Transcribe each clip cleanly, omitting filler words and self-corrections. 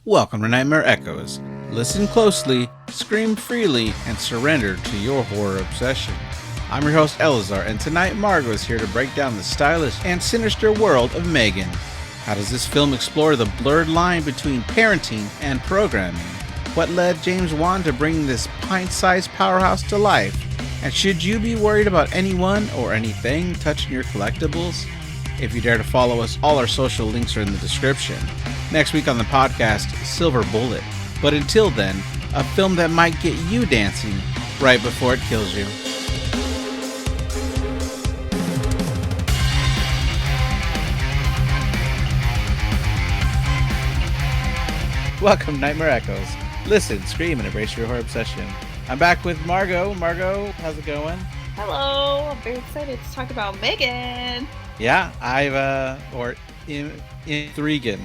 Welcome to Nightmare Echoes. Listen closely, scream freely, and surrender to your horror obsession. I'm your host, Elazar, and tonight Margo is here to break down the stylish and sinister world of M3GAN. How does this film explore the blurred line between parenting and programming? What led James Wan to bring this pint-sized powerhouse to life? And should you be worried about anyone or anything touching your collectibles? If you dare to follow us, all our social links are in the description. Next week on the podcast, Silver Bullet. But until then, a film that might get you dancing right before it kills you. Welcome, Nightmare Echoes. Listen, scream, and embrace your horror obsession. I'm back with Margo. Margo, how's it going? Hello, I'm very excited to talk about M3GAN. Yeah, or M3GAN.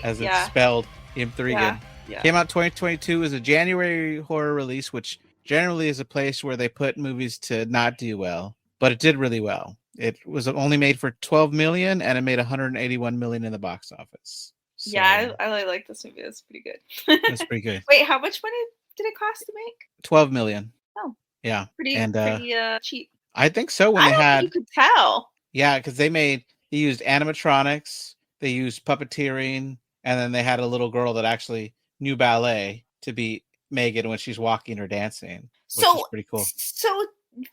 As it's spelled, M3GAN. Yeah. Came out 2022 as a January horror release, which generally is a place where they put movies to not do well, but it did really well. It was only made for 12 million and it made 181 million in the box office. So, yeah, I really like this movie. It's pretty good. It's pretty good. Wait, how much money did it cost to make? 12 million. Oh, yeah, pretty cheap. I think so. When I they don't had, think you could tell. Yeah, because they used animatronics, they used puppeteering, and then they had a little girl that actually knew ballet to be M3GAN when she's walking or dancing, which is pretty cool. So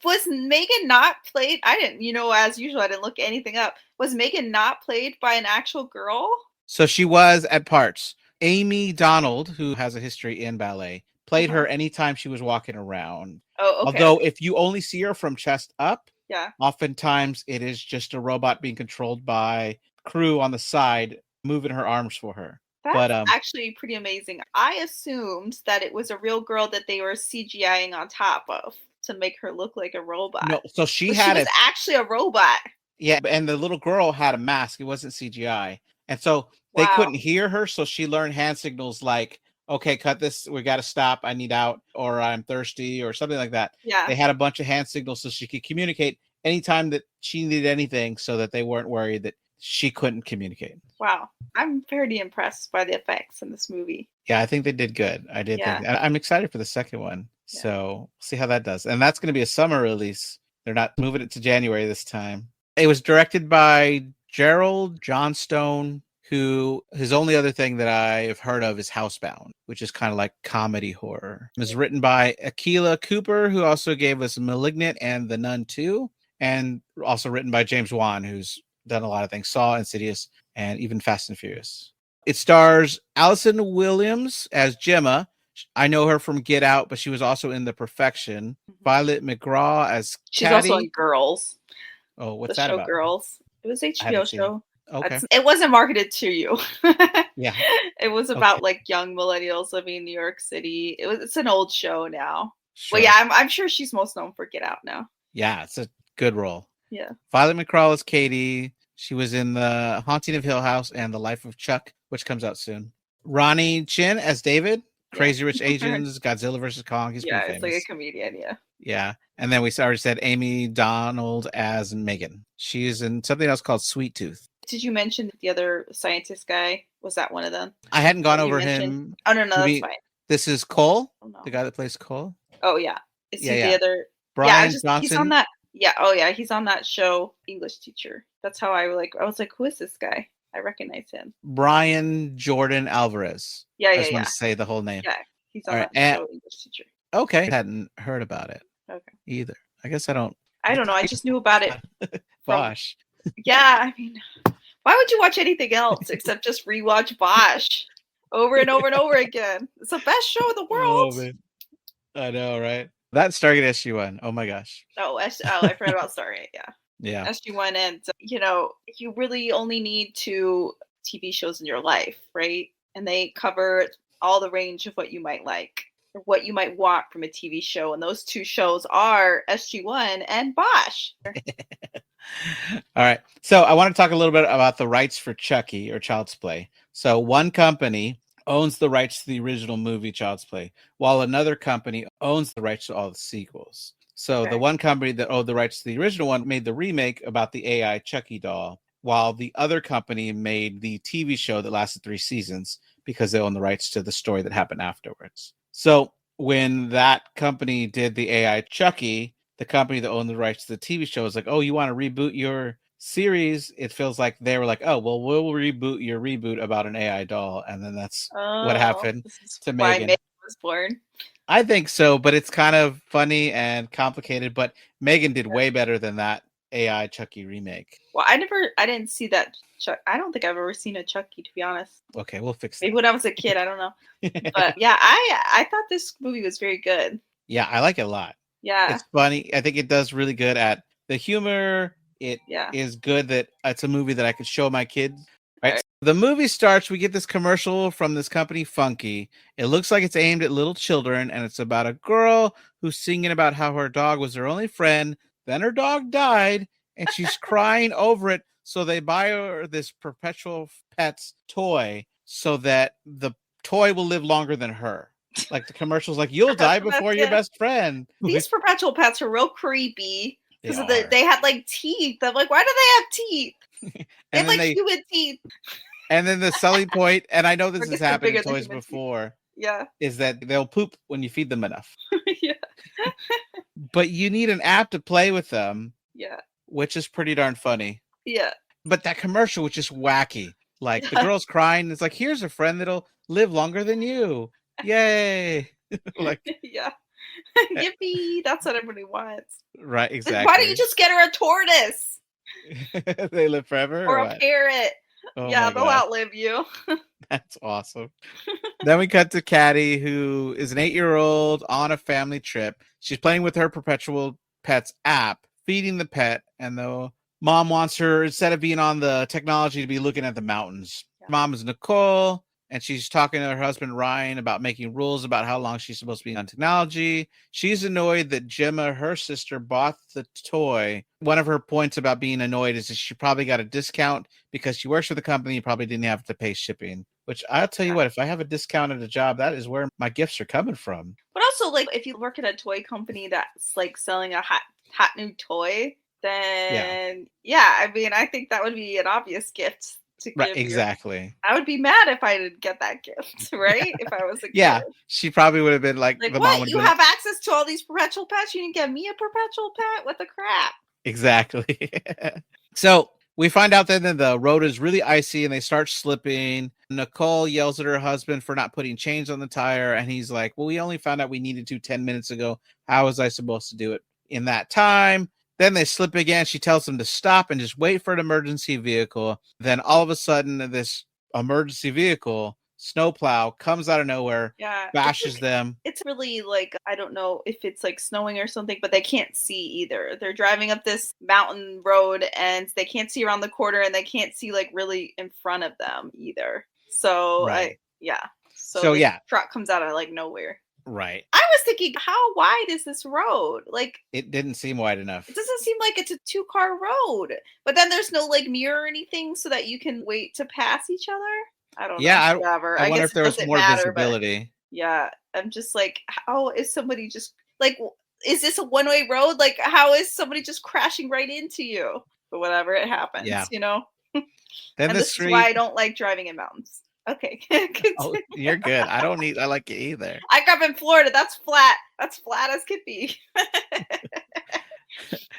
was M3GAN not played? I didn't, as usual, I didn't look anything up. Was M3GAN not played by an actual girl? So she was at parts. Amy Donald, who has a history in ballet, played her anytime she was walking around. Oh, okay. Although if you only see her from chest up, yeah, oftentimes it is just a robot being controlled by crew on the side moving her arms for her. That's actually pretty amazing. I assumed that it was a real girl that they were CGIing on top of to make her look like a robot. No, so she was actually a robot. Yeah, and the little girl had a mask. It wasn't CGI. And so they couldn't hear her, so she learned hand signals like, okay, cut this, we got to stop, I need out, or I'm thirsty, or something like that. Yeah. They had a bunch of hand signals so she could communicate anytime that she needed anything so that they weren't worried that she couldn't communicate. Wow. I'm very impressed by the effects in this movie. Yeah, I think they did good. I did think I'm excited for the second one. Yeah. So we'll see how that does. And that's going to be a summer release. They're not moving it to January this time. It was directed by Gerald Johnstone, who his only other thing that I've heard of is Housebound, which is kind of like comedy horror. It was written by Akilah Cooper, who also gave us Malignant and The Nun 2, and also written by James Wan, who's done a lot of things, Saw, Insidious, and even Fast and Furious. It stars Allison Williams as Gemma. I know her from Get Out, but she was also in The Perfection. Violet McGraw as She's Caddy. Also in Girls. Oh, what's the that show about? Girls. It was an HBO show. Okay. It wasn't marketed to you. Yeah. It was about like young millennials living in New York City. It's an old show now. Sure. Well, yeah, I'm sure she's most known for Get Out now. Yeah, it's a good role. Yeah. Violet McGraw as Katie. She was in The Haunting of Hill House and The Life of Chuck, which comes out soon. Ronnie Chin as David. Crazy Rich Asians, Godzilla vs. Kong. He's pretty famous. It's like a comedian, yeah. Yeah. And then we already said Amy Donald as M3GAN. She's in something else called Sweet Tooth. Did you mention the other scientist guy? Was that one of them? I hadn't gone over him. Oh, no, that's fine. This is Cole? Oh, no. The guy that plays Cole? Oh, yeah. Is he the other? Brian Johnson? He's on that. Yeah. Oh, yeah. He's on that show, English Teacher. That's how I was like, who is this guy? I recognize him. Brian Jordan Alvarez. Yeah, I just want to say the whole name. Yeah, he's on that show, English Teacher. Okay. I hadn't heard about it. Okay. Either. I guess I don't know. I just knew about it. Bosch. Yeah, I mean, why would you watch anything else except just rewatch Bosch over and over and over again? It's the best show in the world. Oh, man. I know, right? That's Stargate SG-1. Oh my gosh. Oh, I forgot about Stargate. Yeah. Yeah. SG-1, and you really only need 2 TV shows in your life, right? And they cover all the range of what you might like or what you might want from a TV show. And those 2 shows are SG-1 and Bosch. All right. So I want to talk a little bit about the rights for Chucky or Child's Play. So one company owns the rights to the original movie Child's Play, while another company owns the rights to all the sequels. So the one company that owned the rights to the original one made the remake about the AI Chucky doll. while the other company made the TV show that lasted 3 seasons because they own the rights to the story that happened afterwards. So when that company did the AI Chucky, the company that owned the rights to the TV show was like, oh, you want to reboot your series? It feels like they were like, oh, well, we'll reboot your reboot about an AI doll. And then that's what happened this is to why M3GAN. was born. I think so, but it's kind of funny and complicated. But M3GAN did way better than that AI Chucky remake. Well, I didn't see that. I don't think I've ever seen a Chucky, to be honest. Okay, we'll fix that. Maybe when I was a kid, I don't know. But yeah, I thought this movie was very good. Yeah, I like it a lot. Yeah. It's funny. I think it does really good at the humor. It is good that it's a movie that I could show my kids. Right. So the movie starts, we get this commercial from this company, Funky. It looks like it's aimed at little children, and it's about a girl who's singing about how her dog was her only friend. Then her dog died, and she's crying over it. So they buy her this Perpetual Pets toy so that the toy will live longer than her. Like the commercial's like, you'll die before your best friend. These Perpetual Pets are real creepy because they had like teeth. I'm like, why do they have teeth? They have like human teeth. And then the selling point, and I know this has happened in toys before, is that they'll poop when you feed them enough. Yeah. But you need an app to play with them. Yeah. Which is pretty darn funny. Yeah. But that commercial was just wacky. Like the girl's crying. It's like, here's a friend that'll live longer than you. Yay. Like, yeah. Yippee. That's what everybody wants. Right, exactly. Why don't you just get her a tortoise? They live forever? Or a parrot. Oh yeah, they'll outlive you. That's awesome. Then we cut to Caddy, who is an 8-year-old on a family trip. She's playing with her Perpetual Pets app, feeding the pet, and the mom wants her, instead of being on the technology, to be looking at the mountains. Yeah. Mom is Nicole, and she's talking to her husband, Ryan, about making rules about how long she's supposed to be on technology. She's annoyed that Gemma, her sister, bought the toy. One of her points about being annoyed is that she probably got a discount because she works for the company and probably didn't have to pay shipping. Which I'll tell you what, if I have a discount at a job, that is where my gifts are coming from. But also, like, if you work at a toy company that's like selling a hot new toy, then I mean, I think that would be an obvious gift. Right, exactly. I would be mad if I didn't get that gift, right? If I was a kid. Yeah, she probably would have been like the what? Mom you have access to all these Perpetual Pets? You didn't get me a Perpetual Pet? What the crap? Exactly. So we find out then that the road is really icy and they start slipping. Nicole yells at her husband for not putting chains on the tire, and he's like, well, we only found out we needed to 10 minutes ago. How was I supposed to do it in that time? Then they slip again. She tells them to stop and just wait for an emergency vehicle. Then all of a sudden, this emergency vehicle, snowplow, comes out of nowhere, bashes them. It's really like, I don't know if it's like snowing or something, but they can't see either. They're driving up this mountain road and they can't see around the corner and they can't see like really in front of them either. So, So the truck comes out of like nowhere. Right. I was thinking, how wide is this road? Like, it didn't seem wide enough. It doesn't seem like it's a 2-car road. But then there's no like mirror or anything so that you can wait to pass each other. I don't know. Whatever. I wonder if there was more visibility. Yeah. I'm just like, how is somebody just like, is this a one-way road? Like, how is somebody just crashing right into you? But whatever, it happens, you know? Then and this is why I don't like driving in mountains. Okay. Oh, you're good. I like it either. I grew up in Florida. That's flat. That's flat as could be.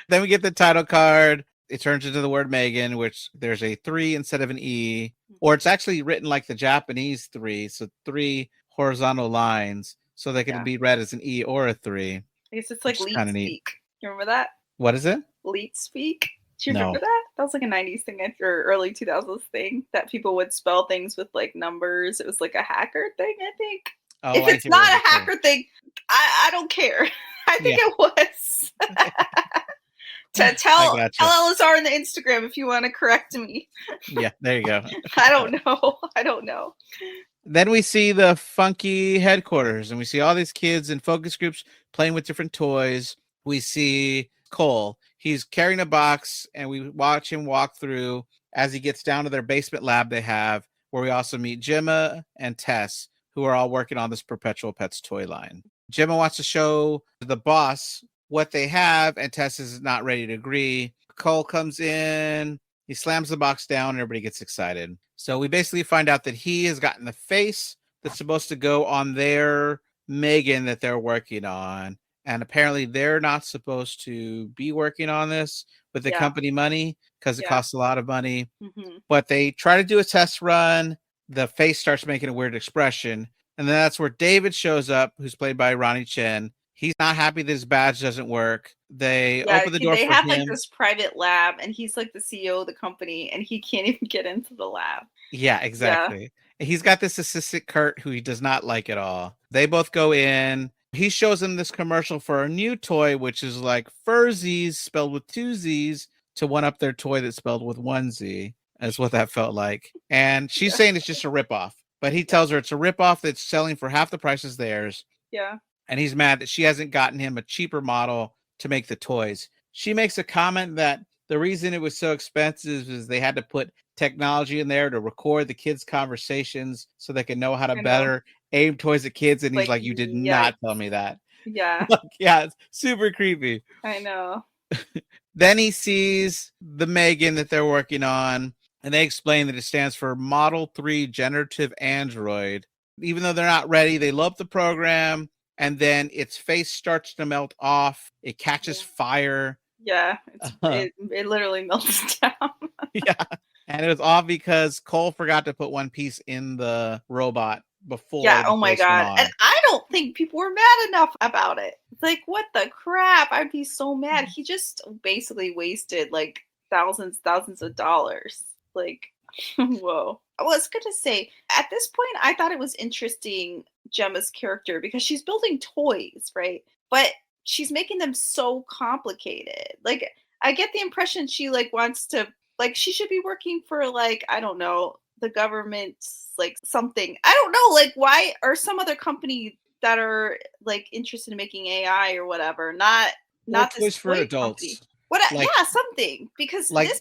Then we get the title card. It turns into the word M3GAN, which there's a 3 instead of an E, or it's actually written like the Japanese 3. So 3 horizontal lines. So they can be read as an E or a 3. I guess it's like leet speak. You remember that? What is it? Leet speak. Do you remember that? That was like a 90s thing or early 2000s thing that people would spell things with like numbers. It was like a hacker thing, I think. Oh, if it's not a hacker thing, I don't care. I think it was. Tell LSR in the Instagram if you want to correct me. Yeah, there you go. I don't know. Then we see the Funky headquarters and we see all these kids in focus groups playing with different toys. We see Cole. He's carrying a box and we watch him walk through as he gets down to their basement lab they have, where we also meet Gemma and Tess, who are all working on this Perpetual Pets toy line. Gemma wants to show the boss what they have, and Tess is not ready to agree. Cole comes in He slams the box down and everybody gets excited. So we basically find out that he has gotten the face that's supposed to go on their M3GAN that they're working on. And apparently they're not supposed to be working on this with the company money because it costs a lot of money. Mm-hmm. But they try to do a test run. The face starts making a weird expression. And then that's where David shows up, who's played by Ronnie Chen. He's not happy that his badge doesn't work. They open the door they for have him. Like this private lab, and he's like the CEO of the company, and he can't even get into the lab. Yeah, exactly. Yeah. He's got this assistant, Kurt, who he does not like at all. They both go in. He shows him this commercial for a new toy, which is like Furzies spelled with 2 Z's to one up their toy that's spelled with 1 Z. That's what that felt like. And she's saying it's just a ripoff. But he tells her it's a ripoff that's selling for half the price as theirs. Yeah. And he's mad that she hasn't gotten him a cheaper model to make the toys. She makes a comment that the reason it was so expensive is they had to put technology in there to record the kids' conversations so they can know how to better aim toys at kids. And he's like, you did not tell me that. Yeah. Yeah, it's super creepy. I know. Then he sees the M3GAN that they're working on, and they explain that it stands for Model 3 Generative Android. Even though they're not ready, they love the program, and then its face starts to melt off. It catches fire. Yeah, it literally melts down. Yeah, and it was all because Cole forgot to put one piece in the robot before. Yeah, oh my God. And I don't think people were mad enough about it. It's like, what the crap? I'd be so mad. He just basically wasted like thousands of dollars. Like, whoa. I was going to say, at this point, I thought it was interesting, Gemma's character, because she's building toys, right? But she's making them so complicated. Like, I get the impression she like wants to, like, she should be working for like, I don't know, the government, like something. I don't know, like why, or some other company that are like interested in making AI or whatever. Not toys this for adults. Company. What? Like, yeah, something, because like,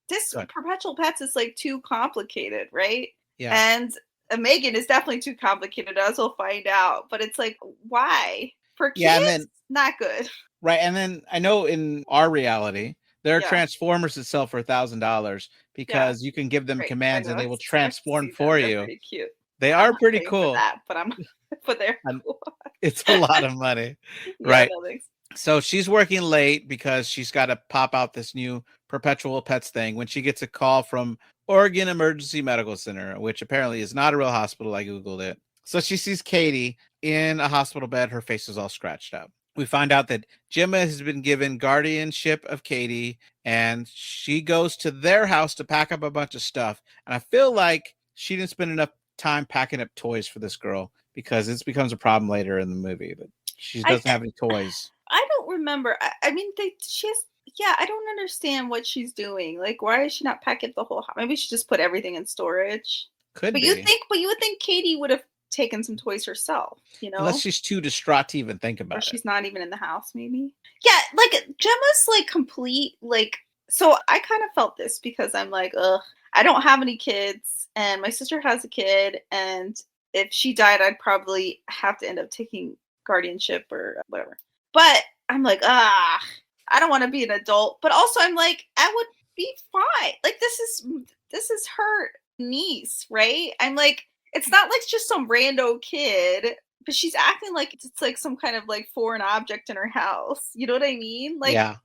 this Perpetual Pets is like too complicated, right? Yeah. And a M3GAN is definitely too complicated, as we'll find out. But it's like, why? For kids, and then, not good. Right. And then I know in our reality, there are Transformers that sell for $1,000 because you can give them commands and they will transform for you. Pretty cute. They are pretty cool. But they're cool. It's a lot of money. Right. No, so she's working late because she's got to pop out this new Perpetual Pets thing when she gets a call from Oregon Emergency Medical Center, which apparently is not a real hospital. I Googled it. So she sees Katie in a hospital bed. Her face is all scratched up. We find out that Gemma has been given guardianship of Katie, and she goes to their house to pack up a bunch of stuff. And I feel like she didn't spend enough time packing up toys for this girl because it becomes a problem later in the movie. But she doesn't have any toys. I don't remember. I mean, she has. Yeah, I don't understand what she's doing. Like, why is she not packing the whole house? Maybe she just put everything in storage. Could be. But you would think Katie would have taken some toys herself, you know? Unless she's too distraught to even think about it. Or she's not even in the house, maybe. Yeah, like Gemma's like complete, like, so I kind of felt this because I'm like, ugh, I don't have any kids and my sister has a kid, and if she died, I'd probably have to end up taking guardianship or whatever. But I'm like, I don't want to be an adult. But also I'm like, I would be fine. Like, this is her niece, right? I'm like, it's not like just some rando kid, but she's acting like it's like some kind of like foreign object in her house. You know what I mean? Like, yeah.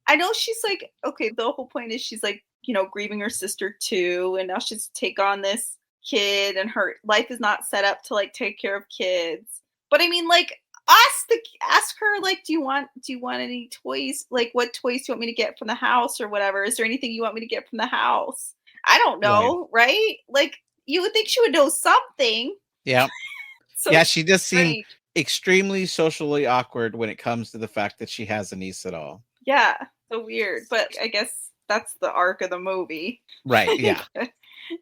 I know she's like, okay, the whole point is she's like, you know, grieving her sister too, and now she's take on this kid, and her life is not set up to like take care of kids. But I mean, like, ask her, like, do you want any toys? Like, what toys do you want me to get from the house or whatever? Is there anything you want me to get from the house? I don't know, right? Like, you would think she would know something. Yeah. So yeah, she does seem extremely socially awkward when it comes to the fact that she has a niece at all. Yeah, so weird. But I guess that's the arc of the movie. Right, yeah.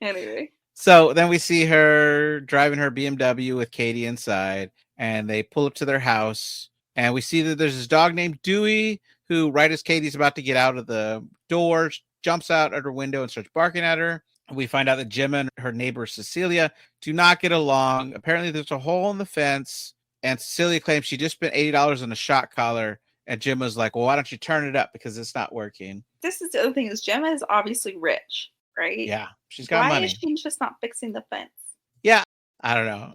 Anyway. So then we see her driving her BMW with Katie inside, and they pull up to their house, and we see that there's this dog named Dewey who, right as Katie's about to get out of the door, jumps out at her window and starts barking at her. We find out that Gemma and her neighbor Cecilia do not get along. Apparently there's a hole in the fence, and Cecilia claims she just spent $80 on a shock collar, And Jim was like, well, why don't you turn it up because it's not working? This is the other thing is Gemma is obviously rich, right? Yeah, she's got Why is money. she just not fixing the fence? Yeah, I don't know.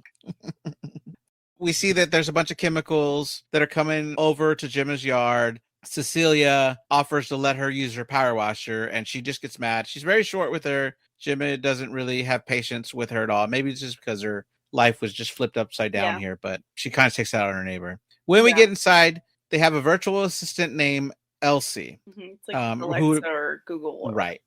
We see that there's a bunch of chemicals that are coming over to Gemma's yard. Cecilia offers to let her use her power washer, and she just gets mad. She's very short with her. Gemma doesn't really have patience with her at all. Maybe it's just because her life was just flipped upside down here, but she kind of takes that out on her neighbor. When we get inside, they have a virtual assistant named Elsie. It's like Alexa or Google. Right.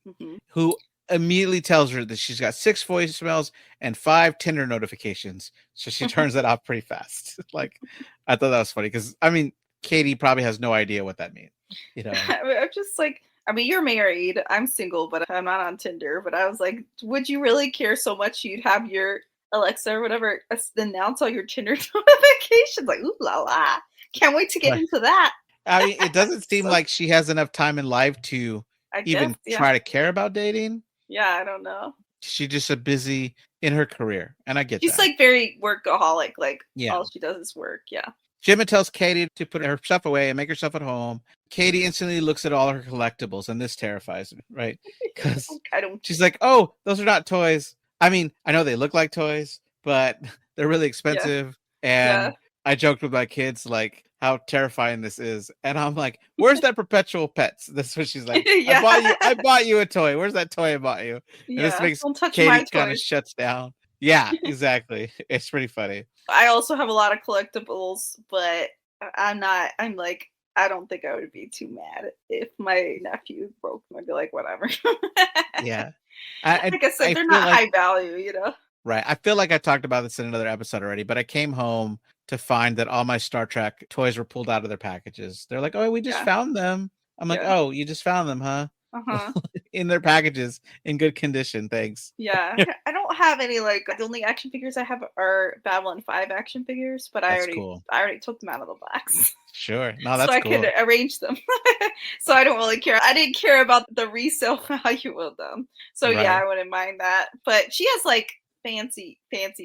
Who immediately tells her that she's got 6 voicemails and 5 Tinder notifications. So she turns that off pretty fast. Like, I thought that was funny because, I mean, Katie probably has no idea what that means. You know, I'm just like, I mean, you're married. I'm single, but I'm not on Tinder. But I was like, would you really care so much you'd have your Alexa or whatever announce all your Tinder notifications? Like, ooh la la. Can't wait to get into that. I mean, it doesn't seem like she has enough time in life to try to care about dating. Yeah, I don't know. She's just so busy in her career, and I get She's that. like very workaholic. Like, all she does is work. Yeah. Gemma tells Katie to put her stuff away and make herself at home. Katie instantly looks at all her collectibles, and this terrifies me, right? Because she's like, oh, those are not toys. I mean, I know they look like toys, but they're really expensive. And I joked with my kids, like, how terrifying this is. And I'm like, where's that perpetual pets? That's what she's like. I bought you a toy. Where's that toy I bought you? And this makes Katie kind of shuts down. Yeah, exactly. It's pretty funny. I also have a lot of collectibles, but I'm like, I don't think I would be too mad if my nephew broke them. I'd be like, whatever. Yeah. Like I said, they're not high value, you know? Right. I feel like I talked about this in another episode already, but I came home to find that all my Star Trek toys were pulled out of their packages. They're like, oh, we just found them. I'm like, oh, you just found them, huh? In their packages in good condition. Thanks. Yeah. I don't have any, like, the only action figures I have are Babylon 5 action figures, but I already took them out of the box. Sure. No, that's so cool. I could arrange them. So I don't really care. I didn't care about the resale value of them. So yeah, I wouldn't mind that. But she has like fancy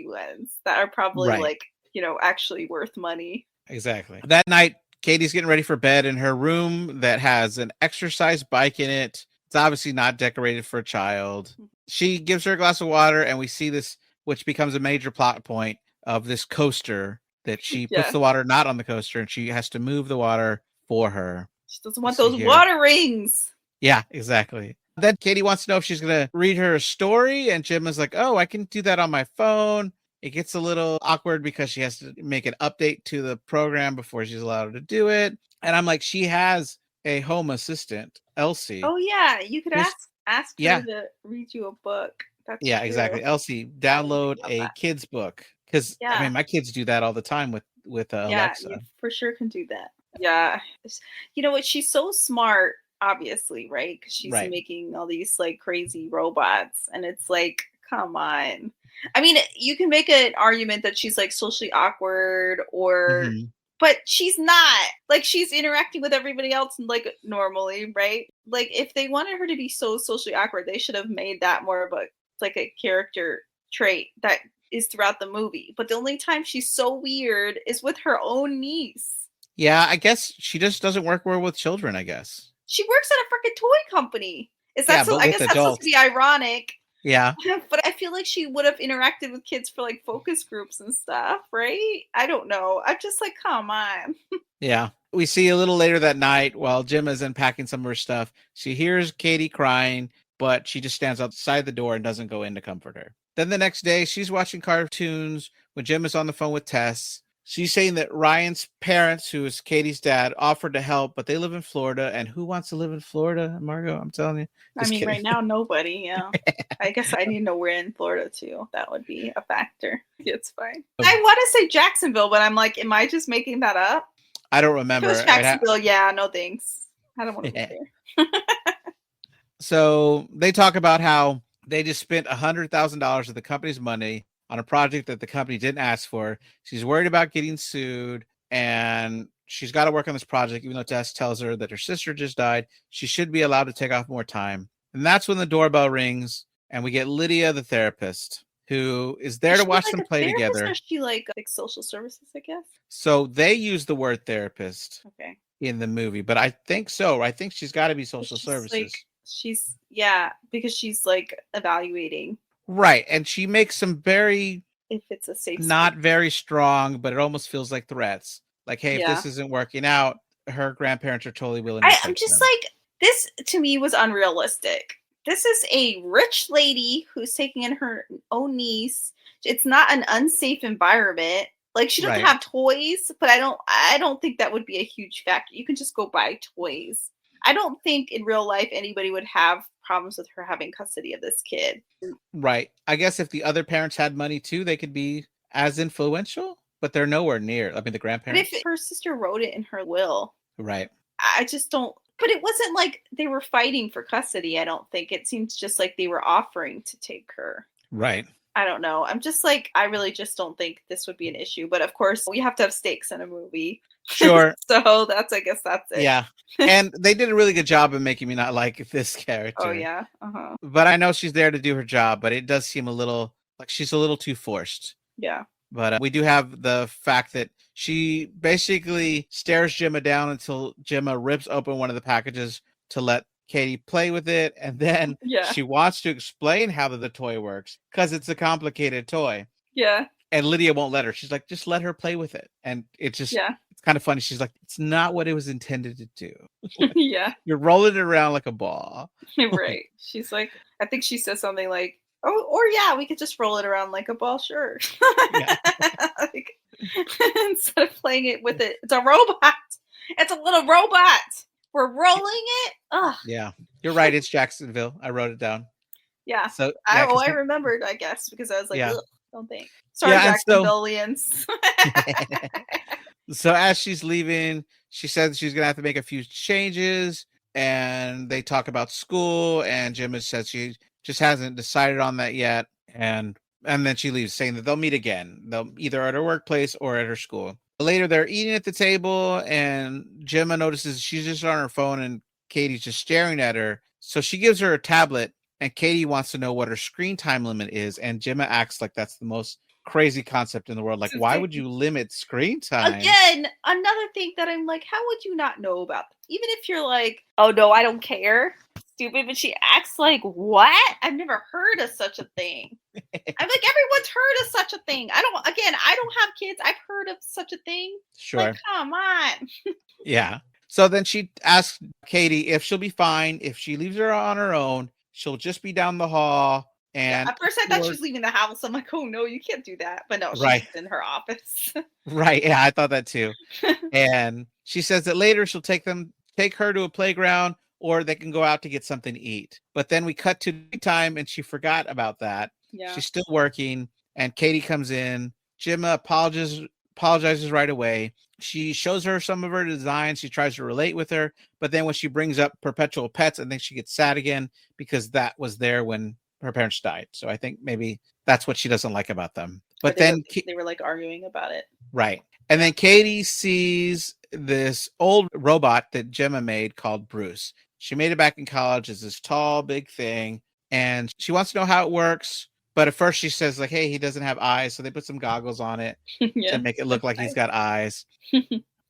ones that are probably like, you know, actually worth money. Exactly. That night, Katie's getting ready for bed in her room that has an exercise bike in it. It's obviously not decorated for a child. She gives her a glass of water, and we see this, which becomes a major plot point of this coaster that she puts the water not on the coaster, and she has to move the water for her. She doesn't want those water rings. Yeah, exactly. Then Katie wants to know if she's going to read her a story, and Jim is like, oh, I can do that on my phone. It gets a little awkward because she has to make an update to the program before she's allowed to do it. And I'm like, she has a home assistant, Elsie. Oh, yeah. You could ask her to read you a book. That's true. Exactly. Elsie, download a kid's book. Because, I mean, my kids do that all the time with Alexa. Yeah, you for sure can do that. Yeah. You know what? She's so smart, obviously, right? Because she's making all these, like, crazy robots. And it's like, come on. I mean, you can make an argument that she's like socially awkward but she's not. Like, she's interacting with everybody else like normally, right? Like, if they wanted her to be so socially awkward, they should have made that more of a character trait that is throughout the movie. But the only time she's so weird is with her own niece. Yeah, I guess she just doesn't work well with children, I guess. She works at a freaking toy company. Is that I guess that's supposed to be ironic. Yeah. But I feel like she would have interacted with kids for like focus groups and stuff, right? I don't know. I'm just like, come on. Yeah. We see a little later that night while Jim is unpacking some of her stuff. She hears Katie crying, but she just stands outside the door and doesn't go in to comfort her. Then the next day, she's watching cartoons when Jim is on the phone with Tess. She's saying that Ryan's parents, who is Katie's dad, offered to help, but they live in Florida. And who wants to live in Florida, Margo? I'm telling you. I mean, right now, nobody. Yeah. I guess I need to know we're in Florida, too. That would be a factor. It's fine. I want to say Jacksonville, but I'm like, am I just making that up? I don't remember. If it was Jacksonville, yeah, no thanks. I don't want to be there. So they talk about how they just spent $100,000 of the company's money on a project that the company didn't ask for. She's worried about getting sued, and she's got to work on this project, even though Tess tells her that her sister just died. She should be allowed to take off more time. And that's when the doorbell rings, and we get Lydia, the therapist, who is there to watch them play together. Or is she like social services, I guess? So they use the word therapist. Okay. in the movie, but I think so. I think she's got to be social services. Because she's like evaluating Right. And she makes some very if it's a safe not space. very strong, but it almost feels like threats. Like, hey, if Yeah. this isn't working out, her grandparents are totally willing to I'm take just them. like, this to me was unrealistic. This is a rich lady who's taking in her own niece. It's not an unsafe environment. Like, she doesn't Right. have toys, but I don't think that would be a huge factor. You can just go buy toys. I don't think in real life anybody would have problems with her having custody of this kid. Right. I guess if the other parents had money too, they could be as influential, but they're nowhere near. I mean, the But grandparents. if her sister wrote it in her will, Right. I just don't. But it wasn't like they were fighting for custody. I don't think it seems just like they were offering to take her. Right. I don't know. I'm just like, I really just don't think this would be an issue. But of course, we have to have stakes in a movie. Sure. So I guess that's it. Yeah. And they did a really good job of making me not like this character. Oh, yeah. Uh-huh. But I know she's there to do her job, but it does seem a little like she's a little too forced. Yeah. But we do have the fact that she basically stares Gemma down until Gemma rips open one of the packages to let Katie play with it. And then she wants to explain how the toy works because it's a complicated toy. Yeah. And Lydia won't let her. She's like, just let her play with it. And it's just, it's kind of funny. She's like, it's not what it was intended to do. Like, yeah. You're rolling it around like a ball. Right. She's like, I think she says something like, oh, or yeah, we could just roll it around like a ball, sure. Like, instead of playing it with it, it's a robot. It's a little robot. We're rolling it. Ugh. Yeah, you're right. It's Jacksonville. I wrote it down. Yeah. So I remembered, I guess, because I was like, ugh, don't think. Sorry, Jacksonvillians. So as she's leaving, she says she's gonna have to make a few changes, and they talk about school, and Gemma says she just hasn't decided on that yet, and then she leaves, saying that they'll meet again. They'll either at her workplace or at her school. Later, they're eating at the table, and Gemma notices she's just on her phone, and Katie's just staring at her. So she gives her a tablet, and Katie wants to know what her screen time limit is, and Gemma acts like that's the most crazy concept in the world. Like, why would you limit screen time? Again, another thing that I'm like, how would you not know about? Even if you're like, oh no, I don't care. Stupid, but she acts like, what? I've never heard of such a thing. I'm like, everyone's heard of such a thing. I don't have kids. I've heard of such a thing. Sure. Like, come on. Yeah. So then she asks Katie if she'll be fine. If she leaves her on her own, she'll just be down the hall. And at first I thought she was leaving the house. I'm like, oh no, you can't do that. But no, she's in her office. Right. Yeah, I thought that too. And she says that later she'll take her to a playground, or they can go out to get something to eat. But then we cut to time, and she forgot about that. Yeah. She's still working, and Katie comes in. Gemma apologizes right away. She shows her some of her designs. She tries to relate with her, but then when she brings up perpetual pets, I think she gets sad again because that was there when her parents died. So I think maybe that's what she doesn't like about them. But then they were like arguing about it. Right. And then Katie sees this old robot that Gemma made called Bruce. She made it back in college as this tall, big thing. And she wants to know how it works. But at first she says, like, hey, he doesn't have eyes. So they put some goggles on it to make it look like he's got eyes.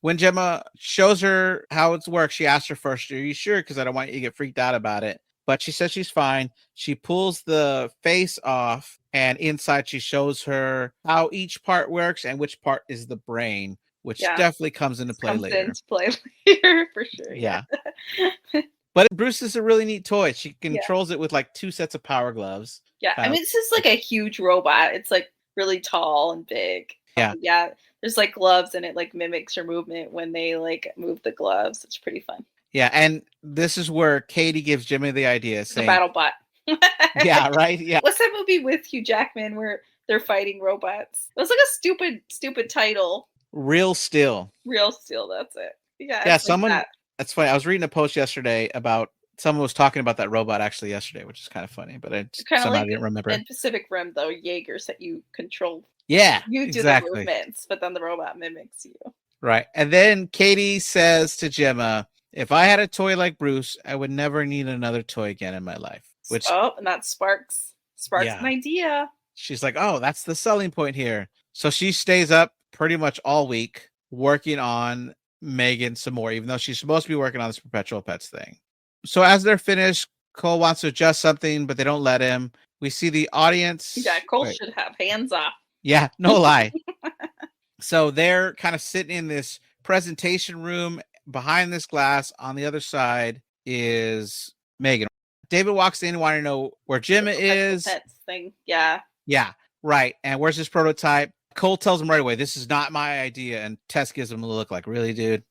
When Gemma shows her how it works, she asks her first, are you sure? Because I don't want you to get freaked out about it. But she says she's fine. She pulls the face off, and inside she shows her how each part works and which part is the brain, which definitely comes into play later. For sure. Yeah. But Bruce is a really neat toy. She controls it with like 2 sets of power gloves. Yeah, I mean, this is like a huge robot. It's like really tall and big. Yeah. There's like gloves, and it like mimics your movement when they like move the gloves. It's pretty fun. Yeah, and this is where Katie gives Jimmy the idea, saying, the BattleBot. Yeah, right. Yeah. What's that movie with Hugh Jackman where they're fighting robots? It was like a stupid title. Real Steel. That's it. Yeah, that's funny. I was reading a post yesterday about someone was talking about that robot actually yesterday, which is kind of funny, but I somehow didn't remember. In Pacific Rim, though, Jaegers that you control. Yeah, you do the movements, but then the robot mimics you. Right, and then Katie says to Gemma, if I had a toy like Bruce, I would never need another toy again in my life. And that sparks an idea. She's like, oh, that's the selling point here. So she stays up pretty much all week working on M3GAN some more, even though she's supposed to be working on this perpetual pets thing. So as they're finished, Cole wants to adjust something, but they don't let him. We see the audience. Yeah, Cole should have hands off. Yeah, no lie. So they're kind of sitting in this presentation room. Behind this glass on the other side is M3GAN. David walks in, wanting to know where Gemma is. Pets thing. Yeah. Yeah, right. And where's his prototype? Cole tells him right away, this is not my idea. And Tess gives him a look like, really, dude?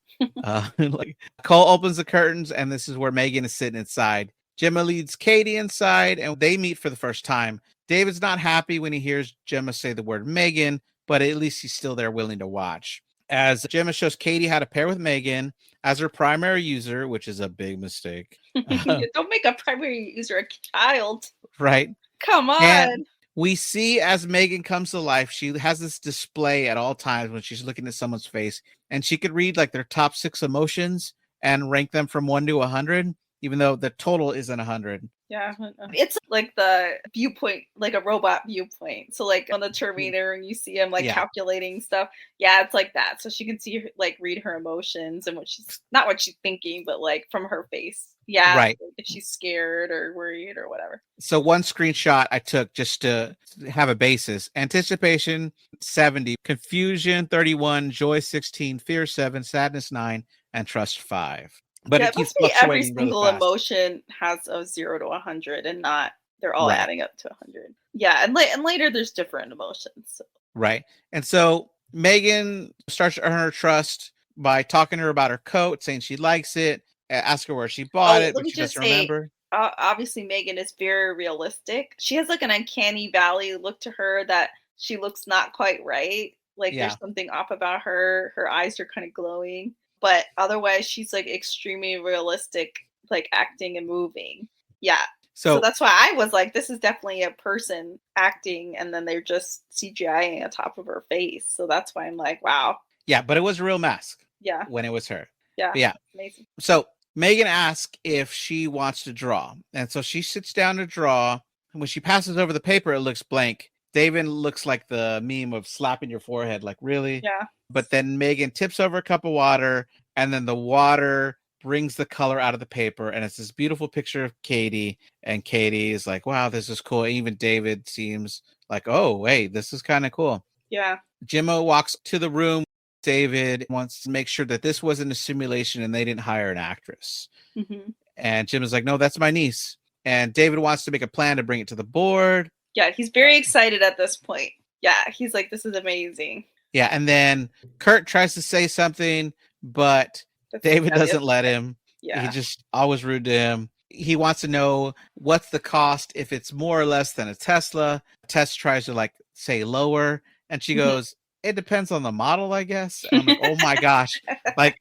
Like, Cole opens the curtains, and this is where M3GAN is sitting inside. Gemma leads Katie inside, and they meet for the first time. David's not happy when he hears Gemma say the word M3GAN, but at least he's still there willing to watch. As Gemma shows Katie how to pair with M3GAN as her primary user, which is a big mistake. Don't make a primary user a child. Right. Come on. And we see as M3GAN comes to life, she has this display at all times when she's looking at someone's face, and she could read like their top 6 emotions and rank them from 1 to 100, even though the total isn't 100. Yeah, it's like the viewpoint, like a robot viewpoint. So like on the Terminator, and you see him like calculating stuff. Yeah, it's like that. So she can see her, like read her emotions and what she's not what she's thinking, but like from her face. Yeah, right. Like if she's scared or worried or whatever. So one screenshot I took just to have a basis: anticipation 70, confusion 31, joy 16, fear 7, sadness 9, and trust 5. But yeah, it keeps every fluctuating single really emotion has a 0 to 100, and not they're all adding up to 100. Yeah, and later there's different emotions. So. Right, and so M3GAN starts to earn her trust by talking to her about her coat, saying she likes it, ask her where she bought it, but she doesn't remember. Obviously, M3GAN is very realistic. She has like an uncanny valley look to her that she looks not quite right. Like there's something off about her. Her eyes are kind of glowing. But otherwise, she's like extremely realistic, like acting and moving. Yeah. So that's why I was like, this is definitely a person acting, and then they're just CGIing on top of her face. So that's why I'm like, wow. Yeah, but it was a real mask. Yeah. When it was her. Yeah. But yeah. Amazing. So M3GAN asks if she wants to draw. And so she sits down to draw. And when she passes over the paper, it looks blank. David looks like the meme of slapping your forehead, like, really? Yeah. But then M3GAN tips over a cup of water, and then the water brings the color out of the paper, and it's this beautiful picture of Katie, and Katie is like, wow, this is cool. Even David seems like, oh, wait, this is kind of cool. Yeah. Gemma walks to the room. David wants to make sure that this wasn't a simulation and they didn't hire an actress. Mm-hmm. And Gemma's like, no, that's my niece. And David wants to make a plan to bring it to the board. Yeah, he's very excited at this point. Yeah, he's like, this is amazing. Yeah, and then Kurt tries to say something, but David doesn't let him. Yeah. He just always rude to him. He wants to know what's the cost if it's more or less than a Tesla. Tess tries to like say lower, and she goes, it depends on the model, I guess. And I'm like, oh my gosh. Like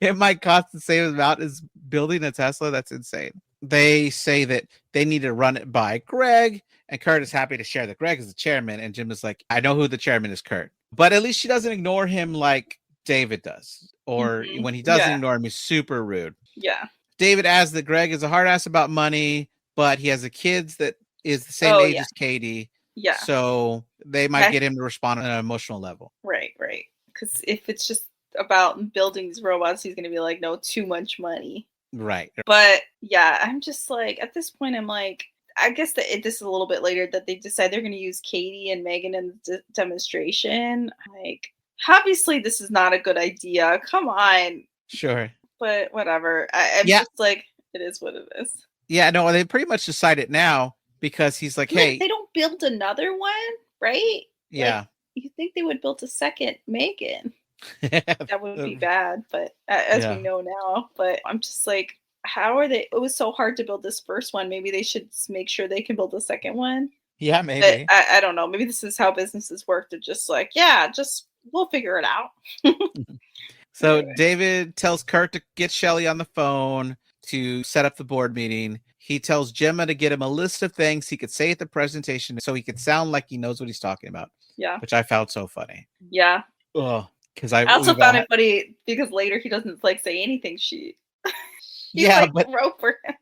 it might cost the same amount as building a Tesla. That's insane. They say that they need to run it by Greg, and Kurt is happy to share that Greg is the chairman. And Jim is like, I know who the chairman is, Kurt. But at least she doesn't ignore him like David does. Or when he doesn't ignore him, he's super rude. Yeah. David adds that Greg is a hard ass about money, but he has a kids that is the same age as Katie. Yeah. So they might get him to respond on an emotional level. Right. Because if it's just about building these robots, he's going to be like, no, too much money. Right. But yeah, I'm just like, at this point, I'm like, I guess that this is a little bit later that they decide they're going to use Katie and M3GAN in the demonstration. Like, obviously, this is not a good idea. Come on. Sure. But whatever. I'm just like, it is what it is. Yeah, no, they pretty much decide it now because he's like, hey. They don't build another one, right? Yeah. Like, you think they would build a second M3GAN. That would be bad, but as we know now. But I'm just like, how are they? It was so hard to build this first one. Maybe they should make sure they can build a second one. Yeah, maybe. But I don't know. Maybe this is how businesses work. They're just like, we'll figure it out. So anyway. David tells Kurt to get Shelly on the phone to set up the board meeting. He tells Gemma to get him a list of things he could say at the presentation so he could sound like he knows what he's talking about. Yeah. Which I found so funny. Yeah. Oh, because I also found it funny because later he doesn't like say anything. She wrote for him.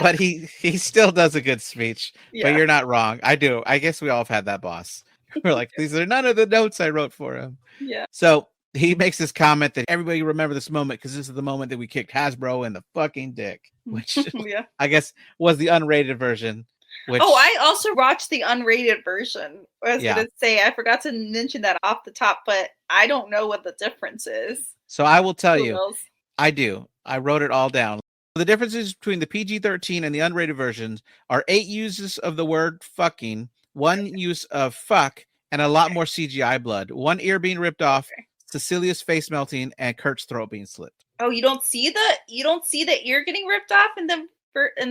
But he still does a good speech. Yeah. But you're not wrong. I do. I guess we all have had that boss. We're like, these are none of the notes I wrote for him. Yeah. So he makes this comment that everybody remember this moment because this is the moment that we kicked Hasbro in the fucking dick, which Yeah. I guess was the unrated version. Which, I also watched the unrated version. I was Yeah. gonna say I forgot to mention that off the top, but I don't know what the difference is. So I will tell Who you, knows? I do. I wrote it all down. The differences between the PG-13 and the unrated versions are 8 uses of the word fucking, 1 use of fuck, and a lot more CGI blood. 1 ear being ripped off, Cecilia's face melting, and Kurt's throat being slit. Oh, you don't see the ear getting ripped off in the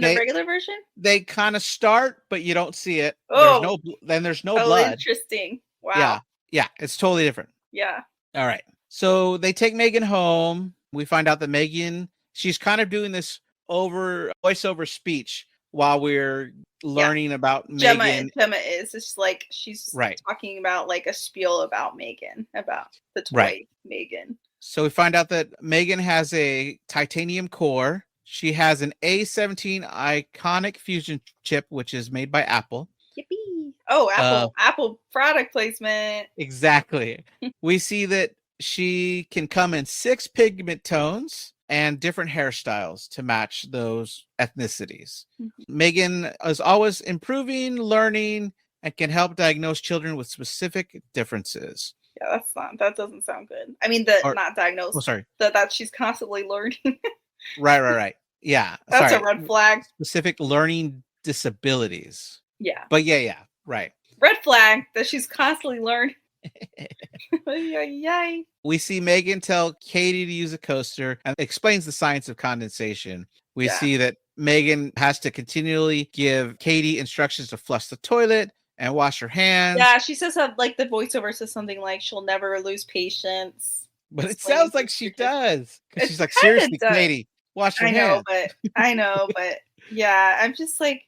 regular version? They kind of start, but you don't see it. Oh, There's no blood. Interesting. Wow. Yeah, it's totally different. Yeah. All right. So they take M3GAN home. We find out that M3GAN, she's kind of doing this voiceover speech while we're learning about M3GAN. Gemma is just like she's talking about like a spiel about M3GAN, about the toy M3GAN. So we find out that M3GAN has a titanium core. She has an A17 iconic fusion chip, which is made by Apple. Yippee! Oh, Apple product placement. Exactly. We see that she can come in 6 pigment tones and different hairstyles to match those ethnicities. Mm-hmm. M3GAN is always improving, learning, and can help diagnose children with specific differences. Yeah, that doesn't sound good. I mean, not diagnosed. Oh, sorry. That she's constantly learning. Right. Yeah. That's a red flag. Specific learning disabilities. Yeah. But yeah, right. Red flag that she's constantly learning. Yay. We see M3GAN tell Katie to use a coaster and explains the science of condensation. We see that M3GAN has to continually give Katie instructions to flush the toilet and wash her hands. Yeah, she says like the voiceover says something like she'll never lose patience. But it sounds like she does. Because she's like, seriously, Katie, wash your hands. I know, but yeah, I'm just like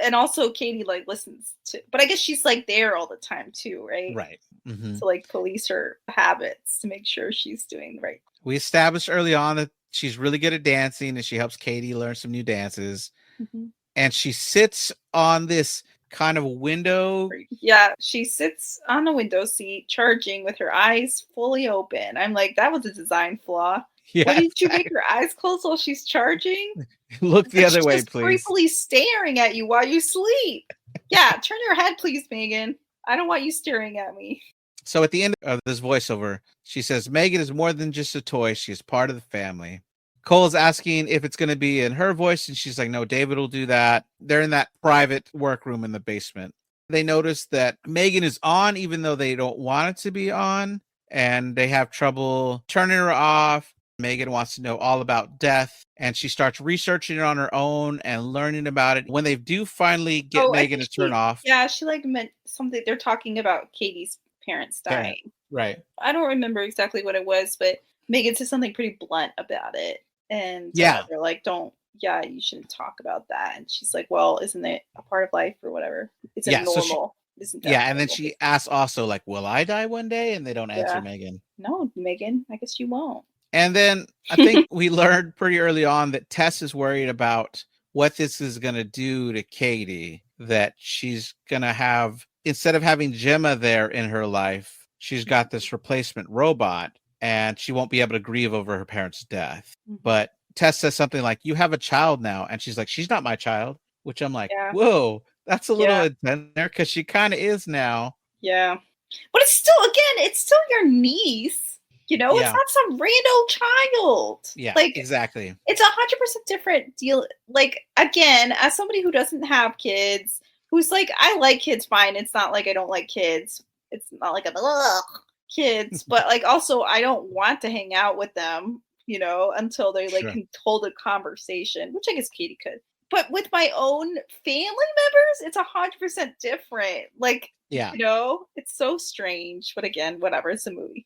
and also Katie like listens to, but I guess she's like there all the time too, right? Right. Mm-hmm. To like police her habits to make sure she's doing the right. We established early on that she's really good at dancing and she helps Katie learn some new dances. Mm-hmm. And she sits on this kind of window. Yeah, she sits on a window seat charging with her eyes fully open. I'm like, that was a design flaw. Yeah, why didn't you make her eyes closed while she's charging? Look the other way, please. Creepily staring at you while you sleep. Yeah, turn your head, please, M3GAN. I don't want you staring at me. So at the end of this voiceover, she says, M3GAN is more than just a toy. She is part of the family. Cole's asking if it's going to be in her voice, and she's like, no, David will do that. They're in that private workroom in the basement. They notice that M3GAN is on, even though they don't want it to be on, and they have trouble turning her off. M3GAN wants to know all about death, and she starts researching it on her own and learning about it. When they do finally get M3GAN to turn off. Yeah, she like meant something. They're talking about Katie's parents dying. Yeah, right. I don't remember exactly what it was, but M3GAN says something pretty blunt about it. And they're like, you shouldn't talk about that. And she's like, well, isn't it a part of life or whatever? It's normal. And then she asks also, like, will I die one day? And they don't answer M3GAN. No, M3GAN, I guess you won't. And then I think we learned pretty early on that Tess is worried about what this is going to do to Katie, that she's going to have, instead of having Gemma there in her life, she's got this replacement robot and she won't be able to grieve over her parents' death. Mm-hmm. But Tess says something like, you have a child now. And she's like, she's not my child, which I'm like, whoa, that's a little intense there because she kind of is now. Yeah. But it's still your niece. You know, it's not some rando child. Yeah, like, exactly. It's 100% different deal. Like, again, as somebody who doesn't have kids, who's like, I like kids fine. It's not like I don't like kids. It's not like I'm kids, but like also I don't want to hang out with them, you know, until they like can hold a conversation, which I guess Katie could. But with my own family members, it's 100% different. Like, you know, it's so strange. But again, whatever. It's a movie.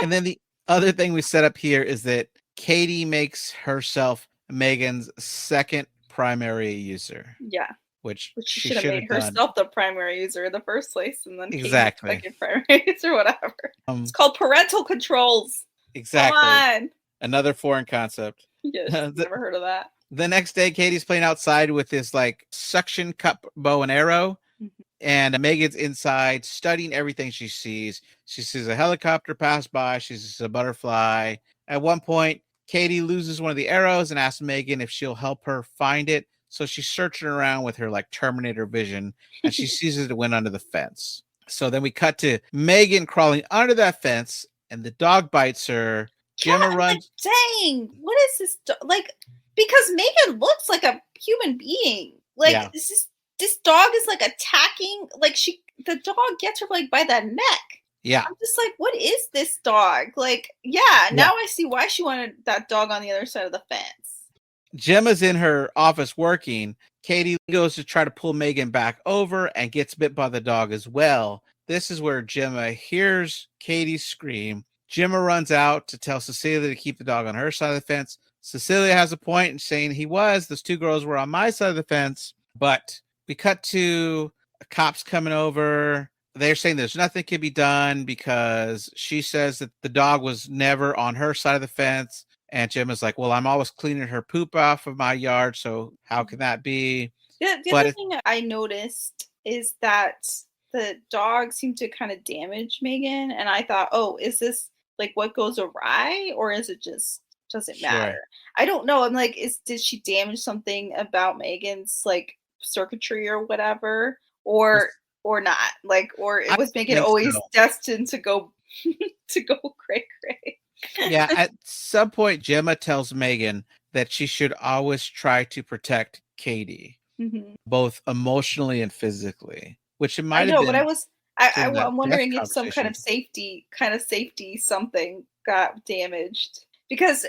And then the other thing we set up here is that Katie makes herself M3GAN's second primary user. Yeah. Which she should have made herself the primary user in the first place. And then exactly. Second primary user, whatever. It's called parental controls. Exactly. Come on. Another foreign concept. Yes, never heard of that. The next day, Katie's playing outside with this like suction cup bow and arrow. Mm-hmm. And Megan's inside studying everything she sees. She sees a helicopter pass by. She sees a butterfly. At one point, Katie loses one of the arrows and asks Megan if she'll help her find it. So she's searching around with her like Terminator vision, and she sees it went under the fence. So then we cut to Megan crawling under that fence, and the dog bites her. Gemma runs. Like, dang, what is this? Like, because Megan looks like a human being. Like, this dog is like attacking. Like, the dog gets her like by the neck. Yeah. I'm just like, what is this dog? Like, now I see why she wanted that dog on the other side of the fence. Gemma's in her office working. Katie goes to try to pull Megan back over and gets bit by the dog as well. This is where Gemma hears Katie scream. Gemma runs out to tell Cecilia to keep the dog on her side of the fence. Cecilia has a point in saying those two girls were on my side of the fence. But we cut to cops coming over. They're saying there's nothing can be done because she says that the dog was never on her side of the fence. And Gemma's like, well, I'm always cleaning her poop off of my yard, so how can that be? The other thing I noticed is that the dog seemed to kind of damage Megan. And I thought, oh, is this like what goes awry, or is it just doesn't matter? I don't know. I'm like, did she damage something about Megan's like circuitry or whatever, or not? Like, or it was Megan always destined to go cray cray? Yeah, at some point, Gemma tells Megan that she should always try to protect Katie, both emotionally and physically. Which it might have been. But I'm wondering if some kind of safety something got damaged because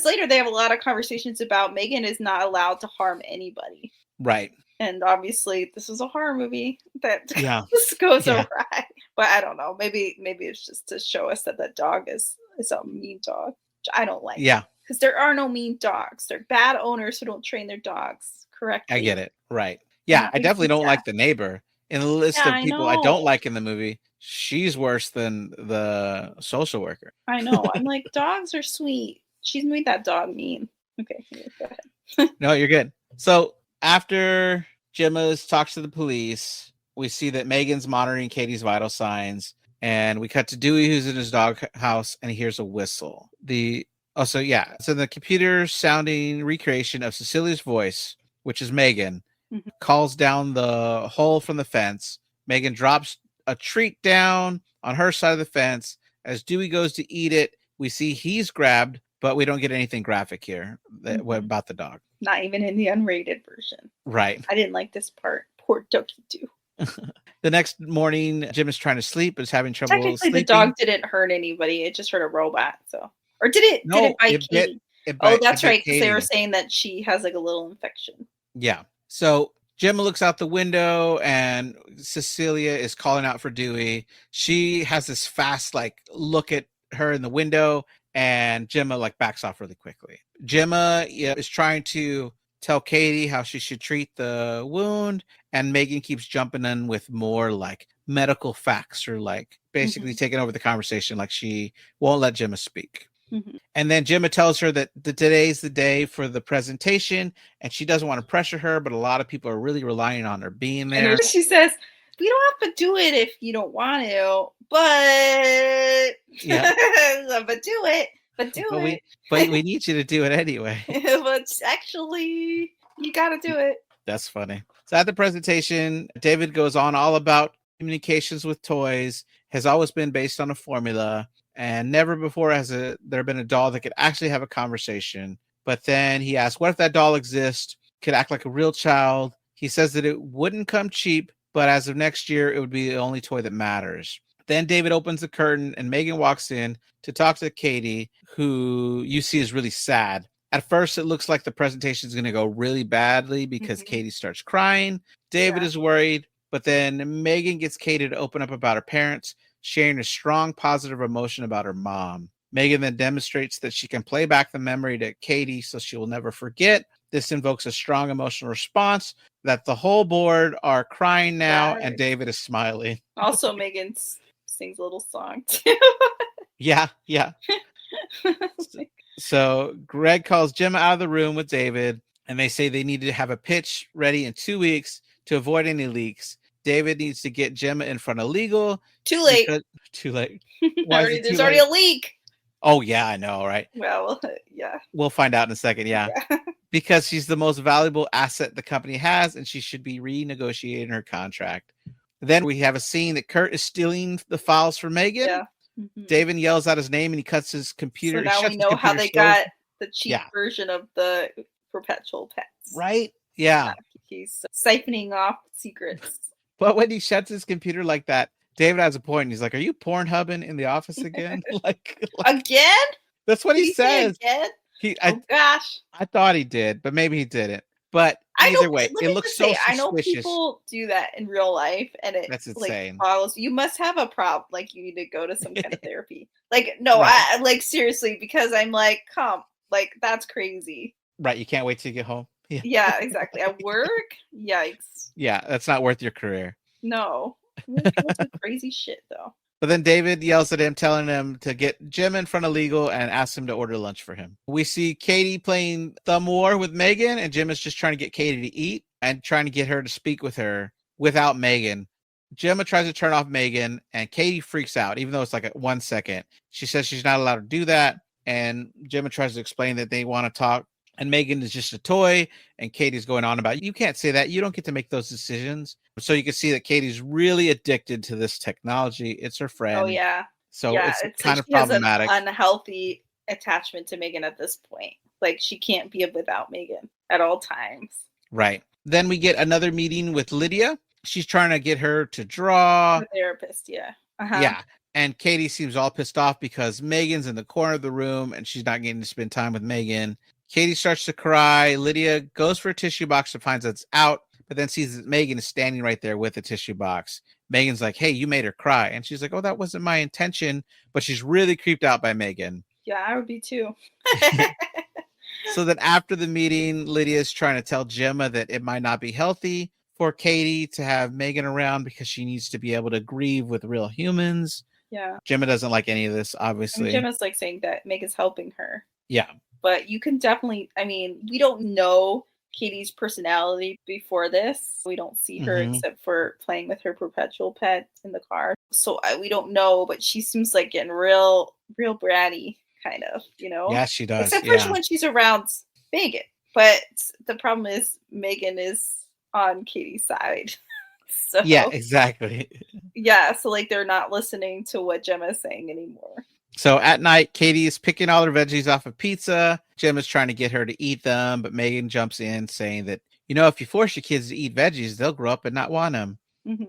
later they have a lot of conversations about Megan is not allowed to harm anybody. Right. And obviously, this is a horror movie that this goes awry. But I don't know. Maybe it's just to show us that that dog is a mean dog, which I don't like. Yeah. Because there are no mean dogs. They're bad owners who don't train their dogs correctly. I get it. Right. Yeah, I definitely don't like the neighbor. In the list of people I don't like in the movie, she's worse than the social worker. I know. I'm like, dogs are sweet. She's made that dog mean. Okay, go ahead. No, you're good. So after Gemma talks to the police, we see that Megan's monitoring Katie's vital signs, and we cut to Dewey, who's in his dog house, and he hears a whistle. So the computer sounding recreation of Cecilia's voice, which is Megan, calls down the hole from the fence. Megan drops a treat down on her side of the fence. As Dewey goes to eat it, we see he's grabbed, but we don't get anything graphic here about the dog. Not even in the unrated version. Right. I didn't like this part. Poor Dookie Doo. The next morning, Jim is trying to sleep, but is having trouble Technically, sleeping. the dog didn't hurt anybody. It just hurt a robot. Or did it bite Katie? That's right, because they were saying that she has like a little infection. Yeah. So Gemma looks out the window and Cecilia is calling out for Dewey. She has this fast look at her in the window, and Gemma backs off really quickly. Gemma is trying to tell Katie how she should treat the wound, and Megan keeps jumping in with more medical facts or basically taking over the conversation. She won't let Gemma speak. And then Gemma tells her that today's the day for the presentation, and she doesn't want to pressure her, but a lot of people are really relying on her being there. And she says, "We don't have to do it if you don't want to, but but do it. But we need you to do it anyway." But actually, you got to do it. That's funny. So at the presentation, David goes on all about communications with toys has always been based on a formula. And never before has there been a doll that could actually have a conversation. But then he asks, what if that doll exists, could act like a real child? He says that it wouldn't come cheap, but as of next year, it would be the only toy that matters. Then David opens the curtain and Megan walks in to talk to Katie, who you see is really sad. At first, it looks like the presentation is going to go really badly because Katie starts crying. David is worried, but then Megan gets Katie to open up about her parents, sharing a strong positive emotion about her mom. Megan then demonstrates that she can play back the memory to Katie so she will never forget. This invokes a strong emotional response that the whole board are crying now, and David is smiling. Also, Megan sings a little song too. Yeah. So Greg calls Gemma out of the room with David, and they say they need to have a pitch ready in 2 weeks to avoid any leaks. David needs to get Gemma in front of legal. Too late. Too late. Why is it There's too already late? a leak. Oh, yeah, I know, right? Well, yeah. We'll find out in a second, yeah. Because she's the most valuable asset the company has, and she should be renegotiating her contract. Then we have a scene that Kurt is stealing the files from M3GAN. Yeah. David yells out his name, and he cuts his computer. So now we know how they got the cheap version of the perpetual pets. Right? Yeah. He's siphoning off secrets. But when he shuts his computer like that, David has a point. He's like, "Are you Pornhubbing in the office again?" like again? That's what he says. Again? Gosh. I thought he did, but maybe he didn't. But either way, it looks so suspicious. I know people do that in real life, and that's insane. Follows. You must have a problem. Like you need to go to some kind of therapy. Like no, right. I like seriously, because I'm like, that's crazy. Right, you can't wait to get home. Yeah, exactly. At work, yikes. Yeah, that's not worth your career. No, crazy shit though. But then David yells at him, telling him to get Jim in front of legal and asks him to order lunch for him. We see Katie playing thumb war with M3GAN, and Jim is just trying to get Katie to eat and trying to get her to speak with her without M3GAN. Gemma tries to turn off M3GAN, and Katie freaks out, even though it's like 1 second. She says she's not allowed to do that, and Gemma tries to explain that they want to talk, and M3GAN is just a toy, and Katie's going on about, you can't say that. You don't get to make those decisions. So you can see that Katie's really addicted to this technology. It's her friend. Oh, yeah. So it's kind of problematic. Has an unhealthy attachment to M3GAN at this point. Like, she can't be without M3GAN at all times. Right. Then we get another meeting with Lydia. She's trying to get her to draw. The therapist, yeah. Yeah. And Katie seems all pissed off because M3GAN's in the corner of the room and she's not getting to spend time with M3GAN. Katie starts to cry. Lydia goes for a tissue box and finds that it's out, but then sees that M3GAN is standing right there with the tissue box. M3GAN's like, "Hey, you made her cry." And she's like, "Oh, that wasn't my intention." But she's really creeped out by M3GAN. Yeah, I would be too. So then after the meeting, Lydia is trying to tell Gemma that it might not be healthy for Katie to have M3GAN around because she needs to be able to grieve with real humans. Yeah. Gemma doesn't like any of this, obviously. Gemma's like saying that M3GAN's helping her. Yeah. But you can definitely, we don't know Katie's personality before this. We don't see her except for playing with her perpetual pet in the car. So we don't know, but she seems like getting real bratty, kind of, Yeah, she does. Except for when she's around M3GAN. But the problem is M3GAN is on Katie's side. So yeah, exactly. Yeah, so like they're not listening to what Gemma's saying anymore. So at night, Katie is picking all her veggies off of pizza. Gemma's trying to get her to eat them, but M3GAN jumps in saying that, if you force your kids to eat veggies, they'll grow up and not want them.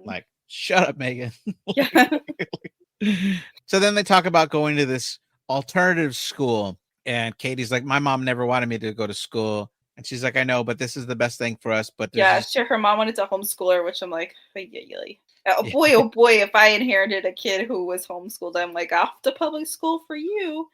Like, shut up, M3GAN. Yeah. So then they talk about going to this alternative school. And Katie's like, my mom never wanted me to go to school. And she's like, I know, but this is the best thing for us. But yeah, sure. Her mom wanted to homeschool her, which I'm like, oh boy, if I inherited a kid who was homeschooled, I'm like, off to public school for you.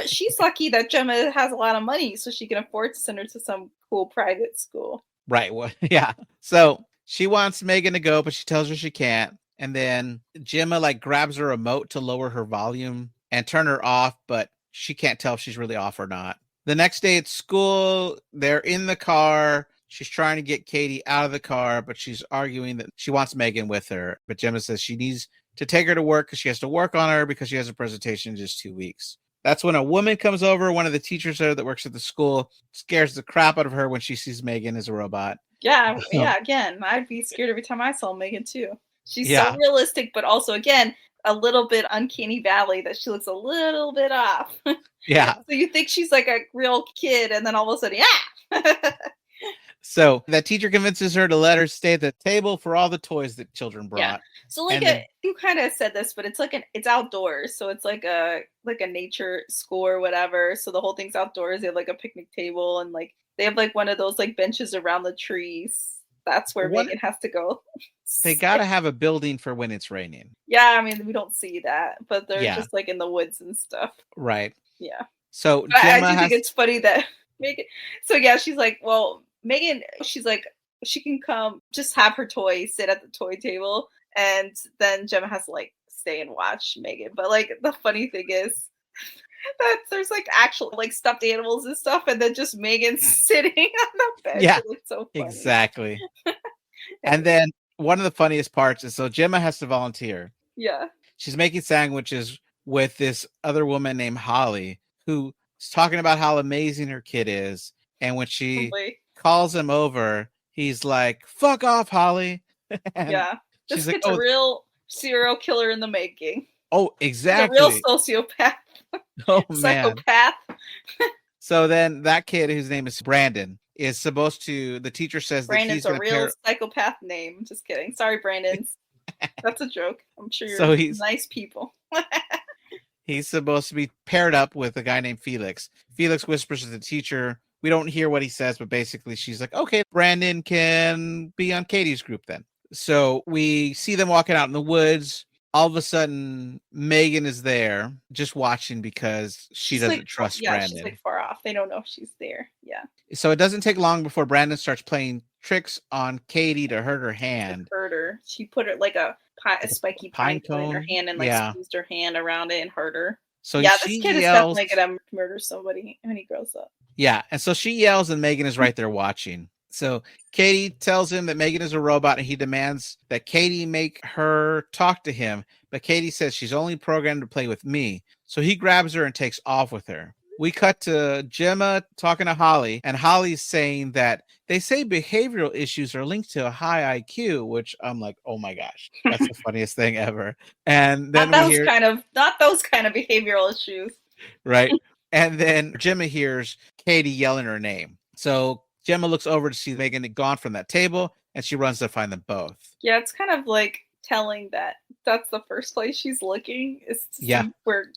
She's lucky that Gemma has a lot of money, so she can afford to send her to some cool private school. Right. Well, yeah. So she wants M3GAN to go, but she tells her she can't. And then Gemma grabs her remote to lower her volume and turn her off, but she can't tell if she's really off or not. The next day at school, they're in the car. She's trying to get Katie out of the car, but she's arguing that she wants M3GAN with her. But Gemma says she needs to take her to work because she has to work on her because she has a presentation in just 2 weeks. That's when a woman comes over, one of the teachers there that works at the school, scares the crap out of her when she sees M3GAN as a robot. Yeah, again, I'd be scared every time I saw M3GAN too. She's so realistic, but also, again, a little bit uncanny valley that she looks a little bit off. Yeah. So you think she's like a real kid, and then all of a sudden, So that teacher convinces her to let her stay at the table for all the toys that children brought. Yeah. So you kind of said this, but it's outdoors. So it's like a nature school or whatever. So the whole thing's outdoors. They have a picnic table and they have one of those benches around the trees. That's where M3GAN has to go. They got to have a building for when it's raining. Yeah, we don't see that, but they're just in the woods and stuff. Right. Yeah. So I think it's funny that M3GAN. So yeah, she's like, well, M3GAN. She's like, she can come, just have her toy sit at the toy table, and then Gemma has to stay and watch M3GAN. But the funny thing is that there's actual stuffed animals and stuff, and then just M3GAN sitting on the bed. Yeah, it's so funny. Exactly. And then one of the funniest parts is so Gemma has to volunteer. Yeah. She's making sandwiches with this other woman named Holly, who's talking about how amazing her kid is. And when she calls him over, he's like, "Fuck off, Holly." And yeah. This she's like, kid's a real serial killer in the making. Oh, exactly. He's a real sociopath. Oh, man. Psychopath. So then that kid, whose name is Brandon, is supposed to, the teacher says Brandon's that he's a real psychopath name. Just kidding. Sorry, Brandon. That's a joke. I'm sure you're nice people. He's supposed to be paired up with a guy named Felix. Felix whispers to the teacher. We don't hear what he says, but basically she's like, okay, Brandon can be on Katie's group then. So we see them walking out in the woods. All of a sudden, M3GAN is there just watching because she's doesn't trust Brandon. She's like far off. They don't know if she's there. Yeah. So it doesn't take long before Brandon starts playing tricks on Katie to hurt her hand. Hurt her. She put it like a spiky pine cone in her hand and squeezed her hand around it and hurt her. So this kid is definitely gonna murder somebody when he grows up. Yeah, and so she yells and M3GAN is right there watching. So Katie tells him that M3GAN is a robot and he demands that Katie make her talk to him. But Katie says she's only programmed to play with me. So he grabs her and takes off with her. We cut to Gemma talking to Holly, and Holly's saying that they say behavioral issues are linked to a high IQ, which I'm like, oh my gosh, that's the funniest thing ever. And then not those kind of behavioral issues. Right. And then Gemma hears Katie yelling her name. So Gemma looks over to see M3GAN gone from that table, and she runs to find them both. Yeah, it's kind of like telling that that's the first place she's looking is to see where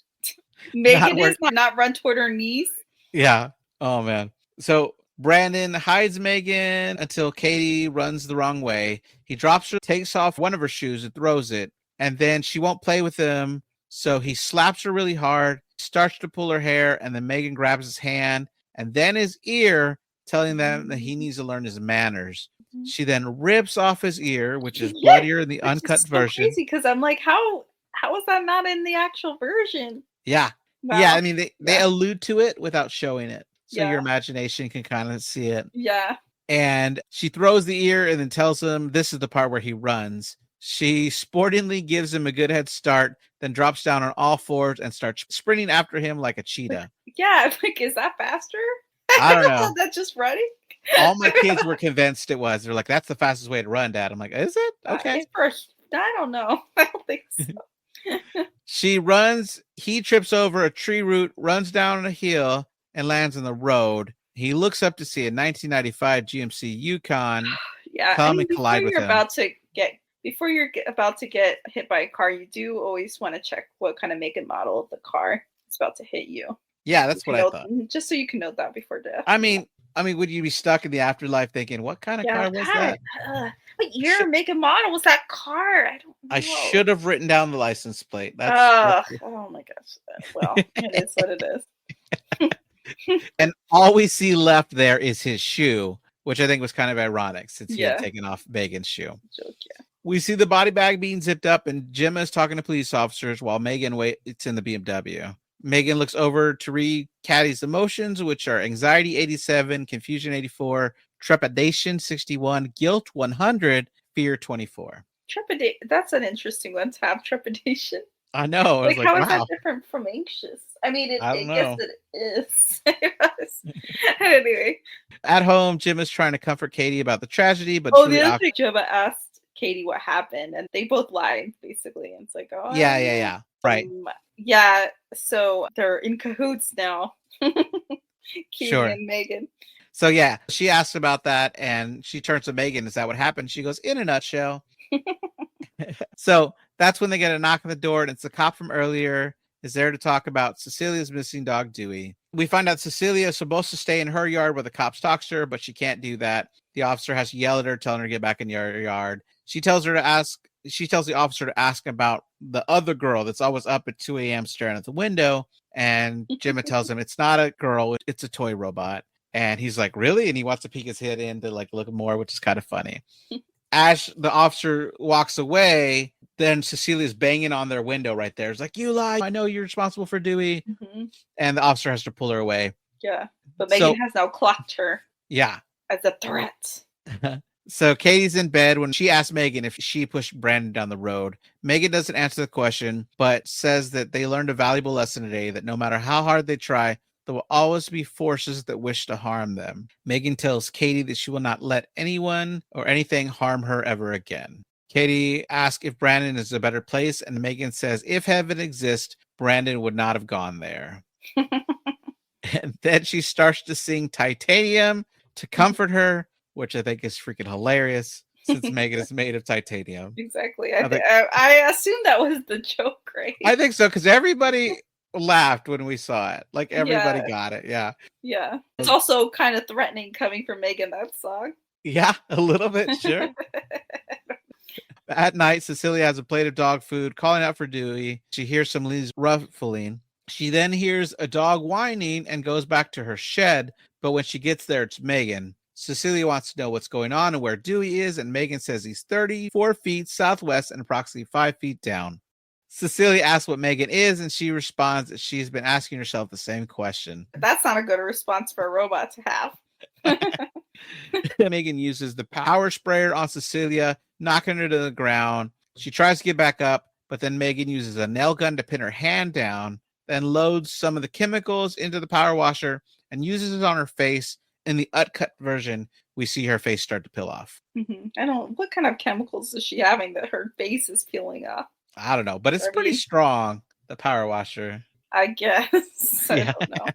M3GAN is not run toward her knees. Yeah. Oh, man. So Brandon hides M3GAN until Katie runs the wrong way. He drops her, takes off one of her shoes and throws it, and then she won't play with him. So he slaps her really hard, starts to pull her hair, and then M3GAN grabs his hand and then his ear, telling them that he needs to learn his manners. She then rips off his ear, which is bloodier in the uncut version. Crazy because I'm like, how is that not in the actual version? Yeah. Wow. Yeah, I mean, they allude to it without showing it. So your imagination can kind of see it. Yeah. And she throws the ear and then tells him this is the part where he runs. She sportingly gives him a good head start, then drops down on all fours and starts sprinting after him like a cheetah. Yeah, like, is that faster? I don't know. That's just running. All my kids were convinced it was. They're like, that's the fastest way to run, Dad. I'm like, is it? Okay. I don't know. I don't think so. She runs. He trips over a tree root, runs down a hill, and lands on the road. He looks up to see a 1995 GMC Yukon come and collide with him. Before you're about to get hit by a car, you do always want to check what kind of make and model of the car is about to hit you. Yeah, that's what I thought. Just so you can note that before death. I mean, would you be stuck in the afterlife thinking, what kind of car was that? What year, make and model was that car? I don't know. I should have written down the license plate. Oh my gosh. Well, it is what it is. And all we see left there is his shoe, which I think was kind of ironic since he had taken off M3GAN's shoe. Joke, We see the body bag being zipped up, and Gemma is talking to police officers while M3GAN waits in the BMW. M3GAN looks over to read Caddy's emotions, which are anxiety 87, confusion 84, trepidation 61, guilt 100, fear 24. That's an interesting one to have, trepidation. I know. Like, how is that different from anxious? I mean, I guess it is. Anyway. At home, Jim is trying to comfort Katie about the tragedy, but the other thing, Gemma asked Katie what happened, and they both lied, basically. And it's like, oh, yeah. Right. Yeah, so they're in cahoots now. Katie and M3GAN. So yeah, she asks about that, and she turns to M3GAN. Is that what happened? She goes, in a nutshell. So that's when they get a knock on the door, and it's the cop from earlier is there to talk about Cecilia's missing dog, Dewey. We find out Cecilia is supposed to stay in her yard where the cops talks to her, but she can't do that. The officer has to yell at her, telling her to get back in your yard. She tells the officer to ask about the other girl that's always up at 2 a.m. staring at the window. And Gemma tells him it's not a girl, it's a toy robot. And he's like, really? And he wants to peek his head in to like look more, which is kind of funny. As the officer walks away, then Cecilia's banging on their window right there. It's like, you lie. I know you're responsible for Dewey. Mm-hmm. And the officer has to pull her away. Yeah. But M3GAN has now clocked her. Yeah. As a threat. So Katie's in bed when she asks Megan if she pushed Brandon down the road. Megan doesn't answer the question, but says that they learned a valuable lesson today, that no matter how hard they try, there will always be forces that wish to harm them. Megan tells Katie that she will not let anyone or anything harm her ever again. Katie asks if Brandon is a better place, and Megan says if heaven exists, Brandon would not have gone there. And then she starts to sing Titanium to comfort her, which I think is freaking hilarious since Megan is made of titanium. Exactly. I assumed that was the joke, right? I think so, because everybody laughed when we saw it. Like everybody got it. Yeah. Yeah. It's also kind of threatening coming from Megan, that song. Yeah, a little bit, sure. At night, Cecilia has a plate of dog food, calling out for Dewey. She hears some leaves ruffling. She then hears a dog whining and goes back to her shed, but when she gets there, it's Megan. Cecilia wants to know what's going on and where Dewey is, and Megan says he's 34 feet southwest and approximately 5 feet down. Cecilia asks what Megan is, and she responds that she's been asking herself the same question. That's not a good response for a robot to have. Megan uses the power sprayer on Cecilia, knocking her to the ground. She tries to get back up, but then Megan uses a nail gun to pin her hand down, then loads some of the chemicals into the power washer and uses it on her face. In the uncut version, we see her face start to peel off. What kind of chemicals is she having that her face is peeling off? I don't know, but it's pretty strong, the power washer. I guess. I don't know.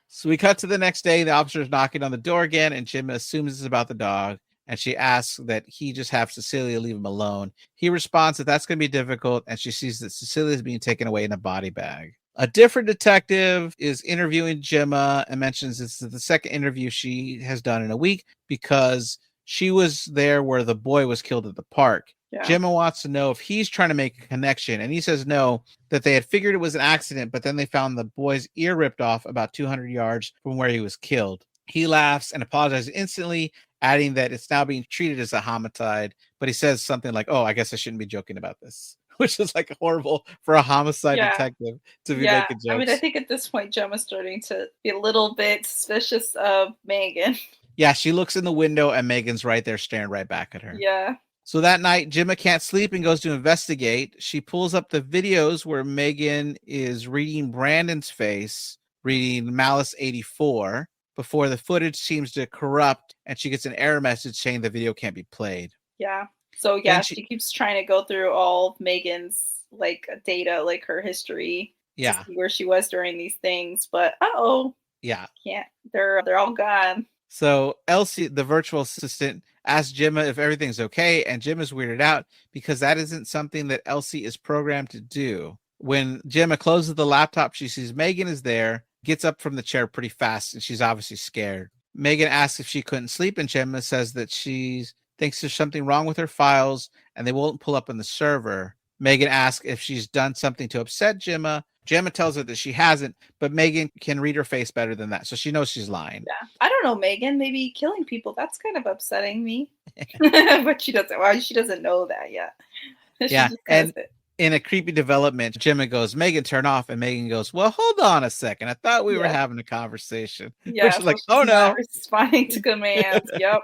So we cut to the next day. The officer's knocking on the door again, and Jim assumes it's about the dog, and she asks that he just have Cecilia leave him alone. He responds that that's going to be difficult, and she sees that Cecilia is being taken away in a body bag. A different detective is interviewing Gemma and mentions it's the second interview she has done in a week because she was there where the boy was killed at the park. Yeah. Gemma wants to know if he's trying to make a connection, and he says no, that they had figured it was an accident, but then they found the boy's ear ripped off about 200 yards from where he was killed. He laughs and apologizes instantly, adding that it's now being treated as a homicide, but he says something like, oh, I guess I shouldn't be joking about this, which is like horrible for a homicide detective to be making jokes. I mean, I think at this point, Gemma's starting to be a little bit suspicious of Megan. Yeah, she looks in the window and Megan's right there staring right back at her. Yeah. So that night, Gemma can't sleep and goes to investigate. She pulls up the videos where Megan is reading Brandon's face, reading Malice 84, before the footage seems to corrupt and she gets an error message saying the video can't be played. Yeah. So yeah, she keeps trying to go through all of Megan's like data, like her history. Yeah. To see where she was during these things, but yeah, can't. They're all gone. So Elsie, the virtual assistant, asks Gemma if everything's okay, and Gemma is weirded out because that isn't something that Elsie is programmed to do. When Gemma closes the laptop, she sees Megan is there, gets up from the chair pretty fast, and she's obviously scared. Megan asks if she couldn't sleep, and Gemma says that she thinks there's something wrong with her files, and they won't pull up on the server. Megan asks if she's done something to upset Gemma. Gemma tells her that she hasn't, but Megan can read her face better than that, so she knows she's lying. Yeah, I don't know, Megan. Maybe killing people, that's kind of upsetting me. But she doesn't. Well, she doesn't know that yet. Yeah, and in a creepy development, Gemma goes, Megan, turn off, and Megan goes, well, hold on a second. I thought we were having a conversation. Yeah, which is like, oh no, responding to commands. Yep.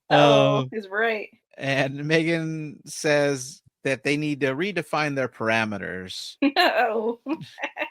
Oh, is right. And Megan says that they need to redefine their parameters. No.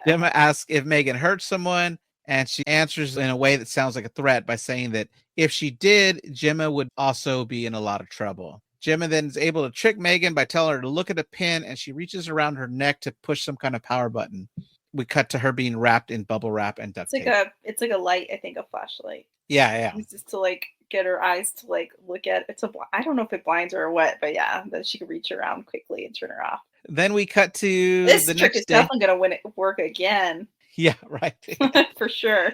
Gemma asks if Megan hurt someone, and she answers in a way that sounds like a threat by saying that if she did, Gemma would also be in a lot of trouble. Gemma then is able to trick Megan by telling her to look at a pin, and she reaches around her neck to push some kind of power button. We cut to her being wrapped in bubble wrap and duct tape. It's like a light, I think, a flashlight. Yeah. It's just to like get her eyes to like look at it. I don't know if it blinds her or what, but yeah, then she can reach around quickly and turn her off. Then we cut to this the trick next is day. Definitely going to work again. Yeah, right. For sure.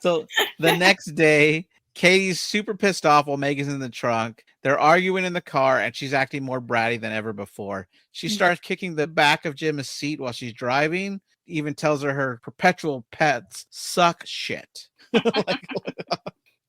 So the next day, Katie's super pissed off while Megan's in the trunk. They're arguing in the car, and she's acting more bratty than ever before. She starts kicking the back of Gemma's seat while she's driving, even tells her perpetual pets suck shit.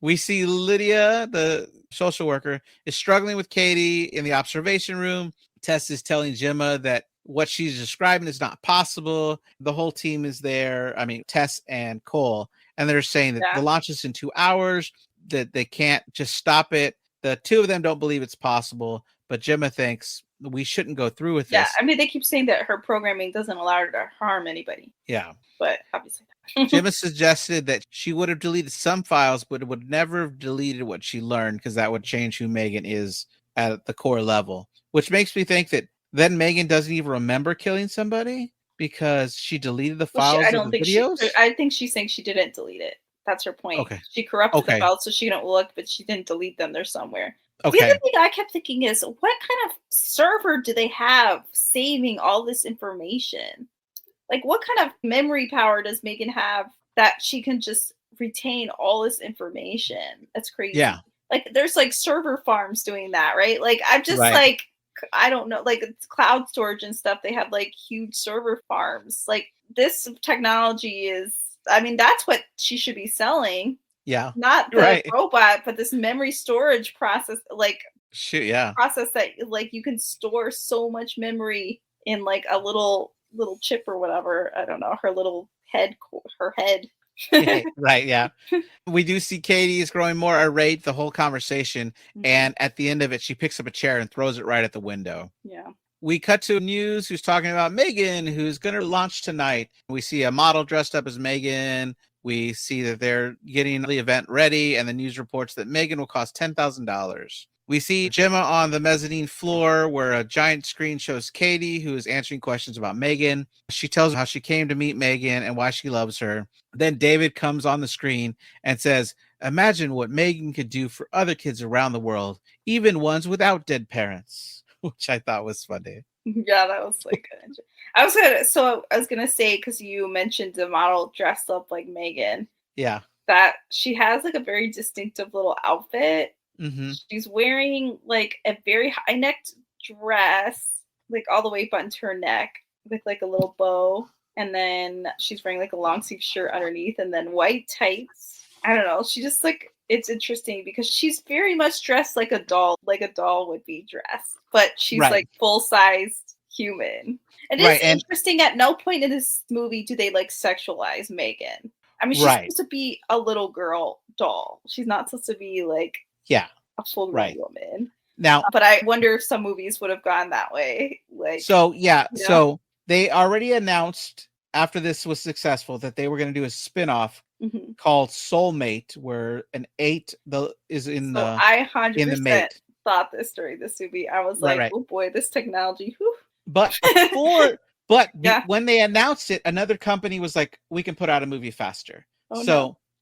We see Lydia, the social worker, is struggling with Katie in the observation room. Tess is telling Gemma that what she's describing is not possible. The whole team is there. I mean, Tess and Cole. And they're saying that the launch is in 2 hours, that they can't just stop it. the two of them don't believe it's possible, but Gemma thinks we shouldn't go through with Yeah, this. I mean, they keep saying that her programming doesn't allow her to harm anybody. Yeah. But obviously Gemma suggested that she would have deleted some files, but would never have deleted what she learned because that would change who M3GAN is at the core level, which makes me think that then M3GAN doesn't even remember killing somebody because she deleted the files of the videos. I think she's saying she didn't delete it. That's her point. Okay. She corrupted the files so she didn't look, but she didn't delete them. They're somewhere. Okay. The other thing I kept thinking is, what kind of server do they have saving all this information? Like, what kind of memory power does M3GAN have that she can just retain all this information? That's crazy. Yeah. Like, there's like server farms doing that, right? Like, I'm just like, I don't know, like it's cloud storage and stuff. They have like huge server farms. Like, this technology is, I mean, that's what she should be selling. Yeah. Not the robot, but this memory storage process, like process that like you can store so much memory in like a little chip or whatever. I don't know, her little head, her head. Right, yeah. We do see Katie is growing more irate the whole conversation, and at the end of it, she picks up a chair and throws it right at the window. Yeah. We cut to news who's talking about M3GAN, who's going to launch tonight. We see a model dressed up as M3GAN. We see that they're getting the event ready, and the news reports that M3GAN will cost $10,000. We see Gemma on the mezzanine floor where a giant screen shows Katie, who is answering questions about M3GAN. She tells how she came to meet M3GAN and why she loves her. Then David comes on the screen and says, imagine what M3GAN could do for other kids around the world, even ones without dead parents, which I thought was funny. Yeah, that was like I was gonna say, because you mentioned the model dressed up like M3GAN. Yeah. That she has like a very distinctive little outfit. Mm-hmm. She's wearing like a very high-necked dress, like all the way buttoned to her neck with like a little bow. And then she's wearing like a long sleeve shirt underneath and then white tights. I don't know. She just like, it's interesting because she's very much dressed like a doll would be dressed, but she's like full-sized human. And it's interesting, at no point in this movie do they like sexualize M3GAN. I mean, she's supposed to be a little girl doll. She's not supposed to be like a full-grown woman. Now, but I wonder if some movies would have gone that way. Like, so they already announced after this was successful that they were going to do a spin-off called Soulmate, where an 8 is in the I 100% thought this during this movie. I was like, oh boy, this technology. Whew. But when they announced it, another company was like, we can put out a movie faster.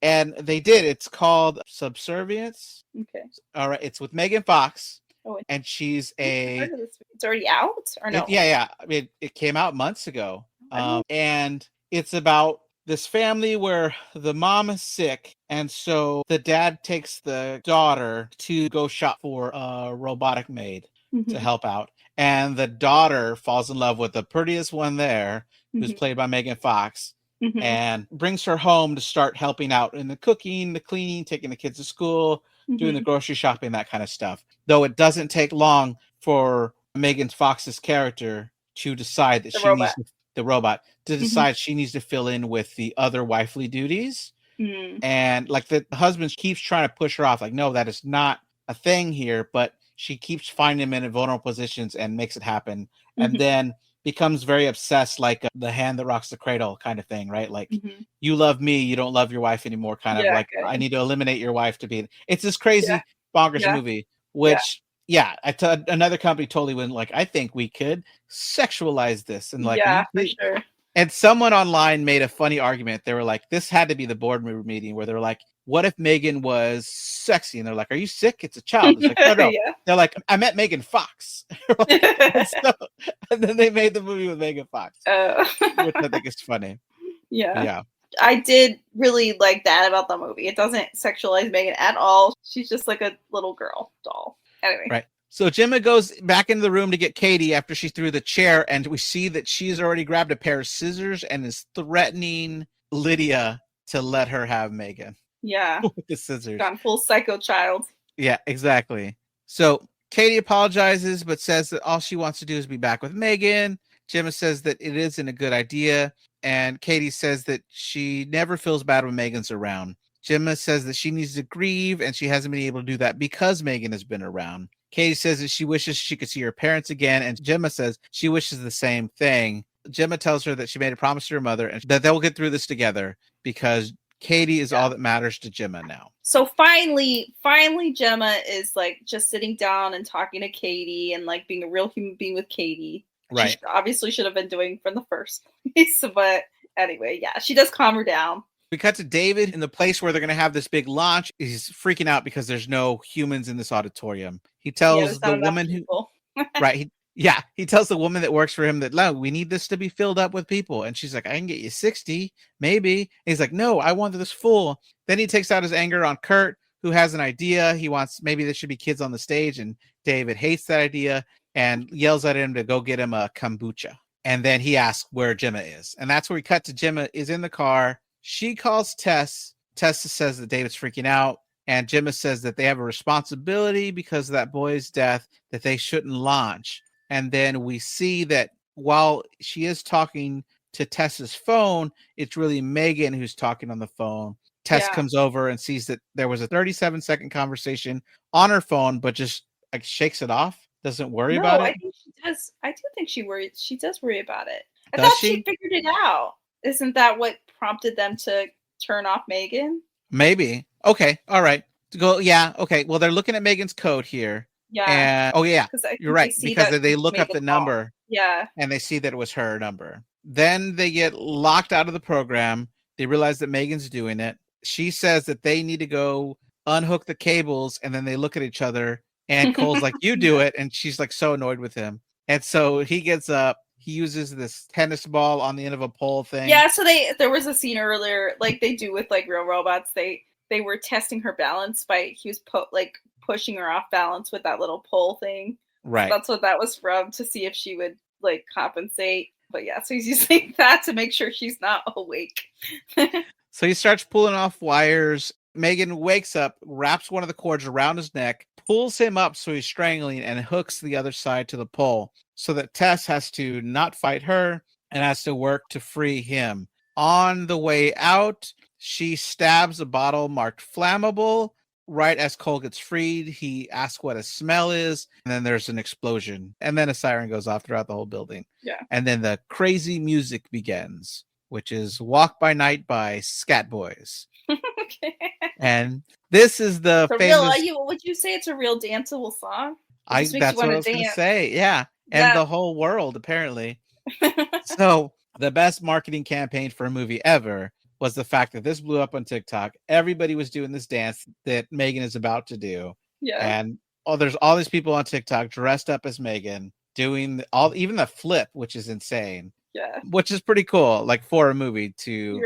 And they did. It's called Subservience. Okay. All right. It's with Megan Fox. Oh, and she's it's already out or no? Yeah. I mean, it came out months ago. And it's about this family where the mom is sick. And so the dad takes the daughter to go shop for a robotic maid to help out. And the daughter falls in love with the prettiest one there, who's played by Megan Fox, and brings her home to start helping out in the cooking, the cleaning, taking the kids to school, doing the grocery shopping, that kind of stuff. Though it doesn't take long for Megan Fox's character to decide that she needs to fill in with the other wifely duties. And like the husband keeps trying to push her off, like, no, that is not a thing here, but she keeps finding him in vulnerable positions and makes it happen. And then becomes very obsessed, like the hand that rocks the cradle kind of thing, right? Like, you love me, you don't love your wife anymore, kind of like, I need to eliminate your wife to be. It's this crazy bonkers movie, which another company totally went like, I think we could sexualize this, and like, for sure. And someone online made a funny argument. They were like, this had to be the boardroom meeting where they're like, what if M3GAN was sexy? And they're like, are you sick? It's a child. It's like, no. They're like, I met Megan Fox. And then they made the movie with Megan Fox, which I think is funny. Yeah. I did really like that about the movie. It doesn't sexualize M3GAN at all. She's just like a little girl doll. Anyway. Right. So Gemma goes back into the room to get Katie after she threw the chair, and we see that she's already grabbed a pair of scissors and is threatening Lydia to let her have M3GAN. Yeah. With the scissors. Gone full psycho child. Yeah, exactly. So Katie apologizes, but says that all she wants to do is be back with M3GAN. Gemma says that it isn't a good idea, and Katie says that she never feels bad when M3GAN's around. Gemma says that she needs to grieve, and she hasn't been able to do that because M3GAN has been around. Katie says that she wishes she could see her parents again, and Gemma says she wishes the same thing. Gemma tells her that she made a promise to her mother and that they'll get through this together because Katie is all that matters to Gemma now. So finally Gemma is like just sitting down and talking to Katie and like being a real human being with Katie. Right. She obviously should have been doing from the first place, but anyway, yeah, she does calm her down. We cut to David in the place where they're going to have this big launch. He's freaking out because there's no humans in this auditorium. He tells the woman who, right. He tells the woman that works for him that, no, we need this to be filled up with people. And she's like, I can get you 60, maybe. And he's like, no, I want this full. Then he takes out his anger on Kurt, who has an idea. He wants, maybe there should be kids on the stage. And David hates that idea and yells at him to go get him a kombucha. And then he asks where Gemma is. And that's where we cut to Gemma is in the car. She calls Tess. Tess says that David's freaking out. And Gemma says that they have a responsibility because of that boy's death, that they shouldn't launch. And then we see that while she is talking to Tess's phone, it's really M3GAN who's talking on the phone. Tess comes over and sees that there was a 37-second conversation on her phone, but just like shakes it off. Doesn't worry about it. I think she does. I do think she worries. She does worry about it. I thought she figured it out. Isn't that what prompted them to turn off M3GAN? Maybe. Okay. All right. Go. Yeah. Okay. Well, they're looking at M3GAN's code here. Yeah. And, oh yeah. You're right. Because they look up the number. Yeah. And they see that it was her number. Then they get locked out of the program. They realize that M3GAN's doing it. She says that they need to go unhook the cables, and then they look at each other. And Cole's like, "You do it," and she's like so annoyed with him. And so he gets up. He uses this tennis ball on the end of a pole thing. Yeah, so there was a scene earlier, like they do with like real robots. They were testing her balance by he was pushing her off balance with that little pole thing. Right. So that's what that was from, to see if she would like compensate. But yeah, so he's using that to make sure she's not awake. So he starts pulling off wires. M3GAN wakes up, wraps one of the cords around his neck, pulls him up so he's strangling, and hooks the other side to the pole so that Tess has to not fight her and has to work to free him. On the way out, she stabs a bottle marked flammable. Right as Cole gets freed, he asks what a smell is, and then there's an explosion. And then a siren goes off throughout the whole building. Yeah. And then the crazy music begins, which is Walk by Night by Scat Boys. Okay. And this is the famous... would you say it's a real danceable song? That's what I was going to say. Yeah. And the whole world, apparently. So the best marketing campaign for a movie ever was the fact that this blew up on TikTok. Everybody was doing this dance that M3GAN is about to do. Yeah. And there's all these people on TikTok dressed up as M3GAN doing even the flip, which is insane. Yeah. Which is pretty cool, like for a movie to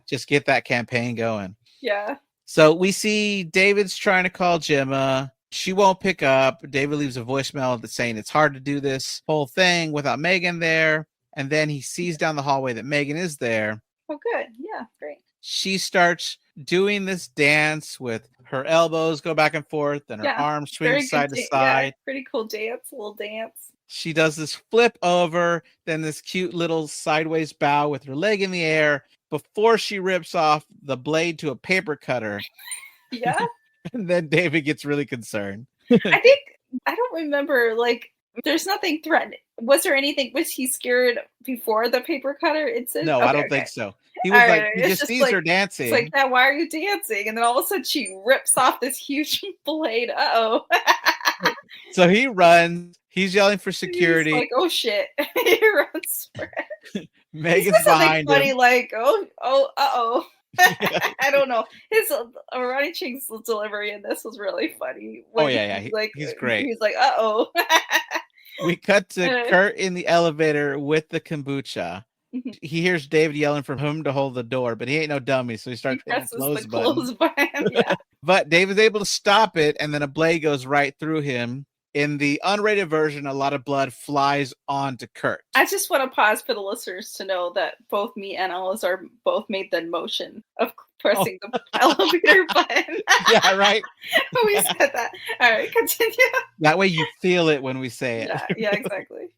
just get that campaign going. Yeah. So we see David's trying to call Gemma. She won't pick up. David leaves a voicemail that's saying it's hard to do this whole thing without M3GAN there. And then he sees down the hallway that M3GAN is there. Oh, good. Yeah, great. She starts doing this dance with her elbows go back and forth and her arms swing side to side. Yeah, pretty cool dance, little dance. She does this flip over, then this cute little sideways bow with her leg in the air before she rips off the blade to a paper cutter. Yeah. And then David gets really concerned. I don't remember, like, there's nothing threatening. Was there anything, was he scared before the paper cutter incident? No, I don't think so. He was he just sees her dancing. It's like, yeah, why are you dancing? And then all of a sudden she rips off this huge blade. Uh-oh. So he runs. He's yelling for security. He's like, oh shit. He runs for it. M3GAN's behind funny, him. like, uh-oh. I don't know. His Ronnie Ching's delivery in this was really funny. He's great. He's like, uh-oh. We cut to Kurt in the elevator with the kombucha. He hears David yelling for him to hold the door, but he ain't no dummy, so he starts hitting the close button. Yeah. But David's able to stop it, and then a blade goes right through him. In the unrated version, a lot of blood flies onto Kurt. I just want to pause for the listeners to know that both me and Alice are both made the motion of pressing the elevator button. Yeah, right. We said that. All right, continue. That way you feel it when we say it. Yeah, exactly.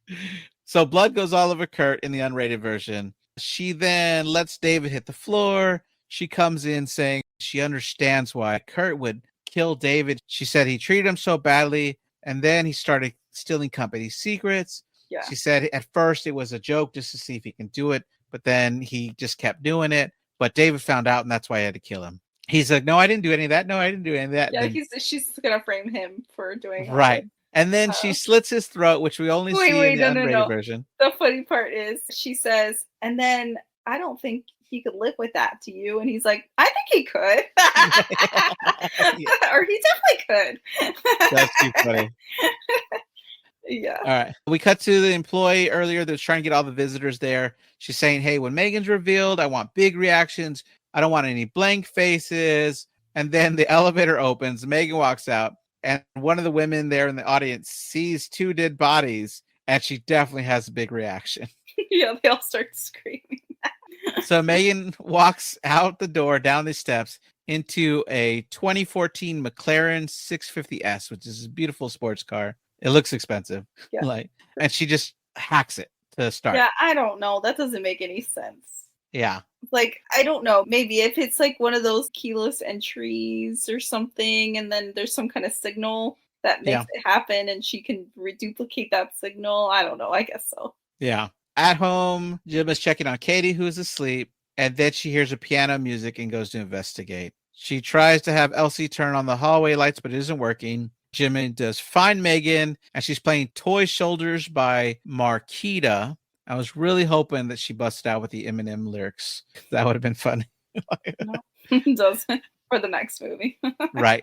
So blood goes all over Kurt in the unrated version. She then lets David hit the floor. she comes in saying she understands why Kurt would kill David. She said he treated him so badly, and then he started stealing company secrets. Yeah. She said at first it was a joke just to see if he can do it, but then he just kept doing it. But David found out, and that's why I had to kill him. He's like, no, I didn't do any of that. No, I didn't do any of that. Yeah, then, she's gonna frame him for doing right. And then she slits his throat, which we only see in the unrated version. The funny part is she says, and then I don't think he could live with that, do you? And he's like, I think he could. Or he definitely could. That's too funny. Yeah. All right. We cut to the employee earlier that's trying to get all the visitors there. She's saying, hey, when M3GAN's revealed, I want big reactions. I don't want any blank faces. And then the elevator opens. M3GAN walks out. And one of the women there in the audience sees 2 dead bodies. And she definitely has a big reaction. Yeah, they all start screaming. So M3GAN walks out the door, down the steps, into a 2014 McLaren 650S, which is a beautiful sports car. It looks expensive. Yeah. And she just hacks it to start. Yeah, I don't know. That doesn't make any sense. Yeah. I don't know. Maybe if it's one of those keyless entries or something, and then there's some kind of signal that makes it happen, and she can reduplicate that signal. I don't know. I guess so. Yeah. At home, Jim is checking on Katie, who is asleep, and then she hears a piano music and goes to investigate. She tries to have Elsie turn on the hallway lights, but it isn't working. Jimmy does find M3GAN, and she's playing Toy Shoulders by Marquita. I was really hoping that she busted out with the Eminem lyrics. That would have been funny. No, it doesn't. For the next movie. Right.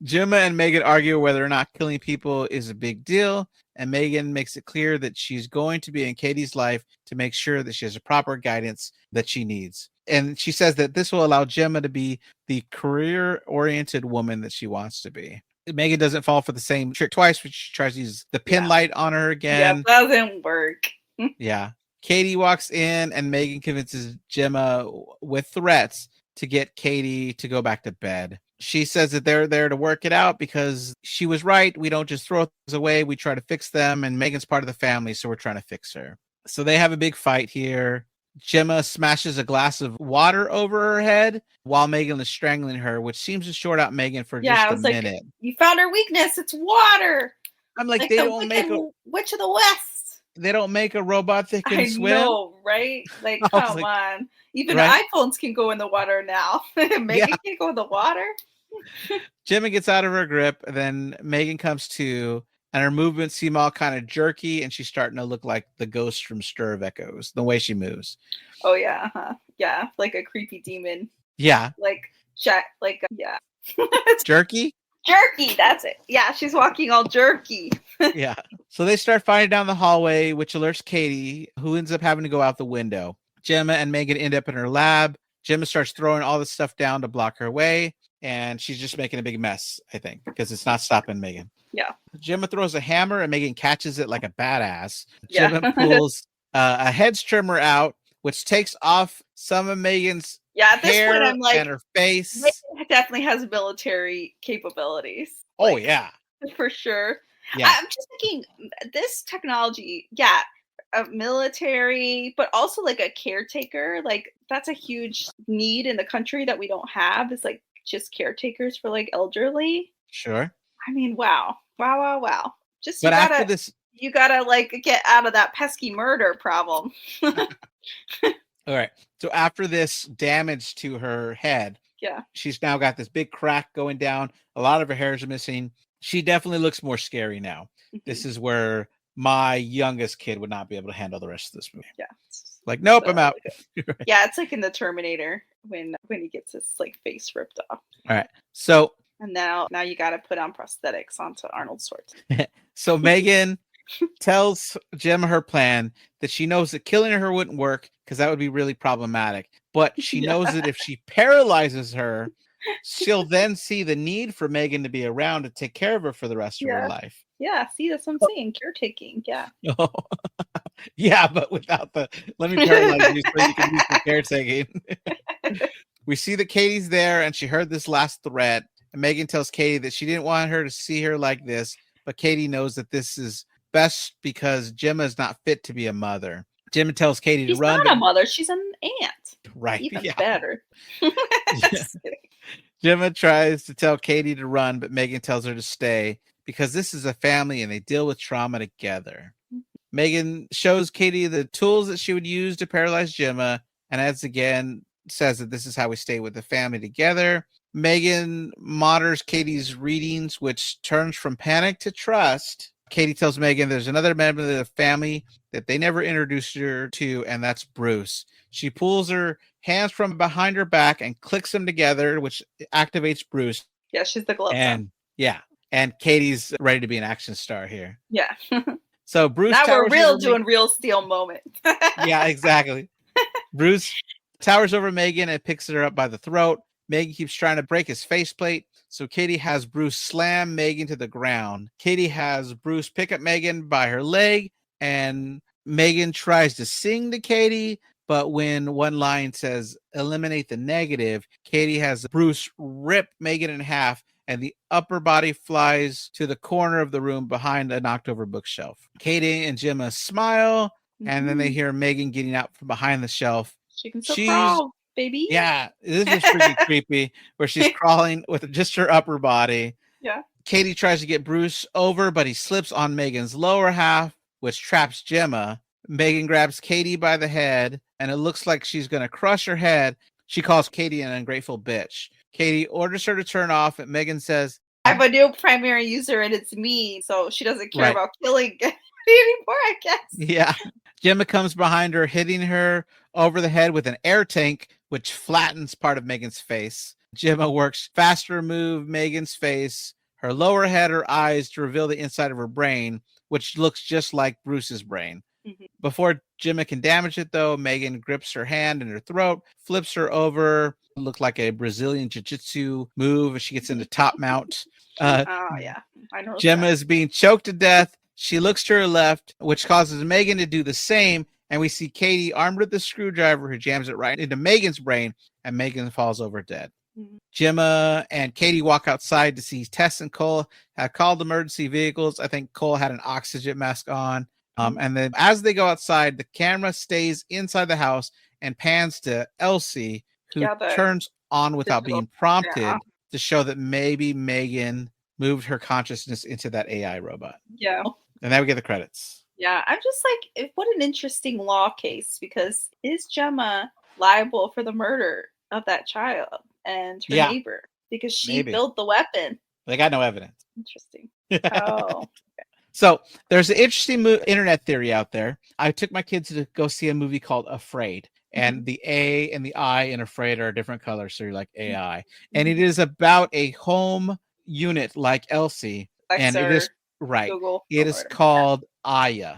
Gemma and M3GAN argue whether or not killing people is a big deal, and M3GAN makes it clear that she's going to be in Katie's life to make sure that she has the proper guidance that she needs. And she says that this will allow Gemma to be the career-oriented woman that she wants to be. M3GAN doesn't fall for the same trick twice, which she tries to use the pin light on her again. Yeah, doesn't work. Yeah. Katie walks in, and M3GAN convinces Gemma with threats to get Katie to go back to bed. She says that they're there to work it out because she was right. We don't just throw things away. We try to fix them, and M3GAN's part of the family, so we're trying to fix her. So they have a big fight here. Gemma smashes a glass of water over her head while M3GAN is strangling her, which seems to short out M3GAN for just a minute. You found her weakness. It's water. I'm like they don't make a Witch of the West. They don't make a robot that can swim. I know, right? Come on. Even iPhones can go in the water now. M3GAN can go in the water. Gemma gets out of her grip, and then M3GAN comes to, and her movements seem all kind of jerky, and she's starting to look like the ghost from Stir of Echoes, the way she moves. Oh, yeah. Yeah, like a creepy demon. Yeah. Yeah. Jerky? Jerky, that's it. Yeah, she's walking all jerky. Yeah. So they start fighting down the hallway, which alerts Katie, who ends up having to go out the window. Gemma and M3GAN end up in her lab. Gemma starts throwing all this stuff down to block her way, and she's just making a big mess, I think, because it's not stopping M3GAN. Yeah. Gemma throws a hammer, and M3GAN catches it like a badass. Yeah. Gemma pulls a hedge trimmer out, which takes off some of M3GAN's hair point, I'm like, and her face. M3GAN definitely has military capabilities. Oh, yeah. For sure. Yeah. I'm just thinking, this technology, a military, but also like a caretaker, that's a huge need in the country that we don't have, is just caretakers for elderly. Sure. I mean, wow. Just but after this, you gotta get out of that pesky murder problem. All right. So after this damage to her head, she's now got this big crack going down. A lot of her hair is missing. She definitely looks more scary now. Mm-hmm. This is where my youngest kid would not be able to handle the rest of this movie. Yeah. Nope, I'm out. Right. Yeah, it's like in the Terminator when he gets his face ripped off. All right. So and now you got to put on prosthetics onto Arnold Schwarzenegger. So M3GAN tells Gemma her plan, that she knows that killing her wouldn't work because that would be really problematic. But she knows that if she paralyzes her, she'll then see the need for M3GAN to be around to take care of her for the rest of her life. Yeah, see, that's what I'm saying. Caretaking, yeah. Oh. Yeah, but without let me paralyze you so you can use the caretaking. We see that Katie's there, and she heard this last threat. And M3GAN tells Katie that she didn't want her to see her like this, but Katie knows that this is best because Gemma is not fit to be a mother. Gemma tells Katie to She's run, not but a mother. She's an aunt. right, Even yeah. better. Just kidding. Gemma tries to tell Katie to run, but M3GAN tells her to stay because this is a family and they deal with trauma together. M3GAN shows Katie the tools that she would use to paralyze Gemma, and as again says that this is how we stay with the family together. M3GAN monitors Katie's readings, which turns from panic to trust. Katie tells M3GAN there's another member of the family that they never introduced her to, and that's Bruce. She pulls her hands from behind her back and clicks them together, which activates Bruce. Yeah, she's the glove. And yeah, and Katie's ready to be an action star here. Yeah. So Bruce now towers we're over doing real steel moment. yeah, exactly. Bruce towers over M3GAN and picks her up by the throat. M3GAN keeps trying to break his faceplate, so Katie has Bruce slam M3GAN to the ground. Katie has Bruce pick up M3GAN by her leg, and M3GAN tries to sing to Katie, but when one line says eliminate the negative, Katie has Bruce rip M3GAN in half, and the upper body flies to the corner of the room behind a knocked over bookshelf. Katie and Gemma smile, and then they hear M3GAN getting out from behind the shelf. She can still crawl, baby. Yeah, this is pretty creepy, where she's crawling with just her upper body. Yeah. Katie tries to get Bruce over, but he slips on M3GAN's lower half, which traps Gemma. M3GAN grabs Katie by the head, and it looks like she's going to crush her head. She calls Katie an ungrateful bitch. Katie orders her to turn off, and M3GAN says, I have a new primary user, and it's me, so she doesn't care about killing anymore, I guess. Yeah. Gemma comes behind her, hitting her over the head with an air tank, which flattens part of M3GAN's face. Gemma works fast to remove M3GAN's face, her lower head, her eyes, to reveal the inside of her brain, which looks just like Bruce's brain. Before Gemma can damage it, though, M3GAN grips her hand in her throat, flips her over, looked like a Brazilian jiu-jitsu move as she gets into top mount. Yeah, I know. Gemma is being choked to death. She looks to her left, which causes M3GAN to do the same, and we see Katie armed with the screwdriver who jams it right into M3GAN's brain, and M3GAN falls over dead. Gemma and Katie walk outside to see Tess and Cole have called emergency vehicles. I think Cole had an oxygen mask on. And then as they go outside, the camera stays inside the house and pans to Elsie, who turns on without being prompted to show that maybe M3GAN moved her consciousness into that AI robot. Yeah. And then we get the credits. Yeah, I'm just like, what an interesting law case, because is Gemma liable for the murder of that child and her neighbor? Because she built the weapon. They got no evidence. Interesting. Oh. So there's an interesting internet theory out there. I took my kids to go see a movie called Afraid, and the A and the I in Afraid are different colors, so you're like AI. And it is about a home unit like Elsie, and it is Google it is called Aya.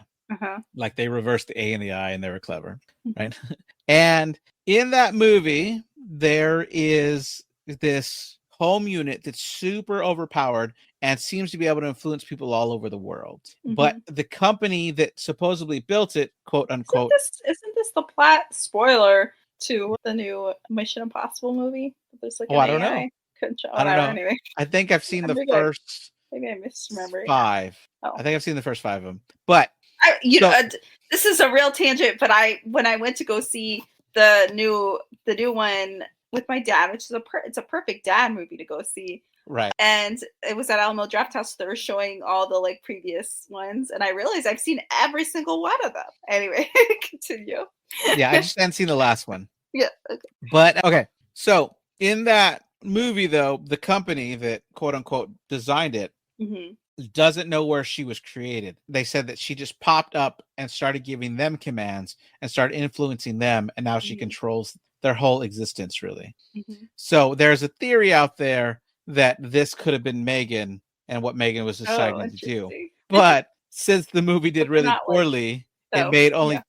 Like they reversed the A and the I, and they were clever, right? And in that movie, there is this home unit that's super overpowered and seems to be able to influence people all over the world. But the company that supposedly built it, quote unquote. Isn't this the plot spoiler to the new Mission Impossible movie? There's like I don't know. I don't know. Anyway. I think I've seen the first maybe I misremember 5. Oh. I think I've seen the first 5 of them. But this is a real tangent, but when I went to go see the new one with my dad, which is it's a perfect dad movie to go see. Right. And it was at Alamo Drafthouse. They were showing all the like previous ones, and I realized I've seen every single one of them. Anyway, continue. Yeah, I just hadn't seen the last one. Yeah. Okay. But okay. So in that movie, though, the company that quote unquote designed it doesn't know where she was created. They said that she just popped up and started giving them commands and started influencing them, and now she controls their whole existence, really. So there's a theory out there that this could have been M3GAN and what M3GAN was deciding to do. But since the movie did really poorly, it made only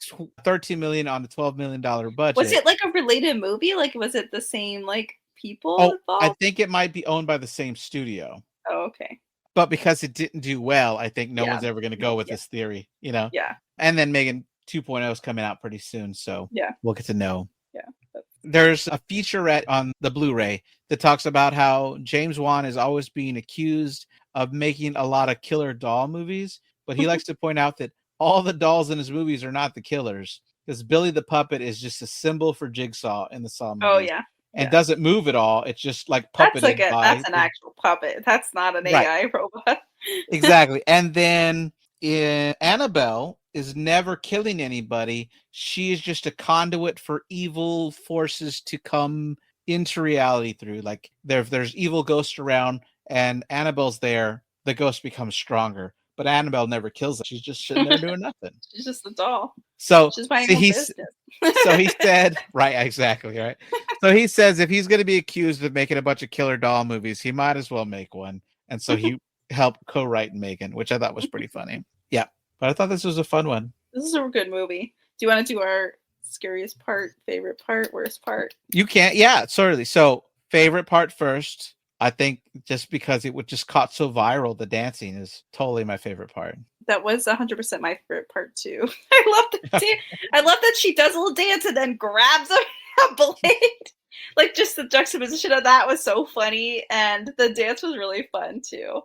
$13 million on a $12 million budget. Was it like a related movie? Like, was it the same like people involved? I think it might be owned by the same studio. Oh, okay. But because it didn't do well, I think no one's ever going to go with this theory, you know? Yeah. And then M3GAN 2.0 is coming out pretty soon, so we'll get to know. Yeah. There's a featurette on the Blu-ray that talks about how James Wan is always being accused of making a lot of killer doll movies, but he likes to point out that all the dolls in his movies are not the killers. because Billy the puppet is just a symbol for Jigsaw in the Saw Oh movies, yeah. and doesn't move at all. It's just like That's puppeted by that's an actual puppet. That's not an right. AI robot. Exactly. And then Annabelle is never killing anybody. She is just a conduit for evil forces to come into reality through. Like if there's evil ghosts around and Annabelle's there, the ghost becomes stronger. But Annabelle never kills them. She's just sitting there doing nothing. She's just a doll. So She's minding her business. so he said, right, exactly, right. So he says if he's going to be accused of making a bunch of killer doll movies, he might as well make one. And so he helped co-write M3GAN, which I thought was pretty funny. Yeah, but I thought this was a fun one. This is a good movie. Do you want to do our scariest part, favorite part, worst part? You can't, yeah, certainly. So favorite part first. I think just because it would just caught so viral, the dancing is totally my favorite part. That was 100% my favorite part too. I love I love that she does a little dance and then grabs a blade. Like just the juxtaposition of that was so funny, and the dance was really fun too.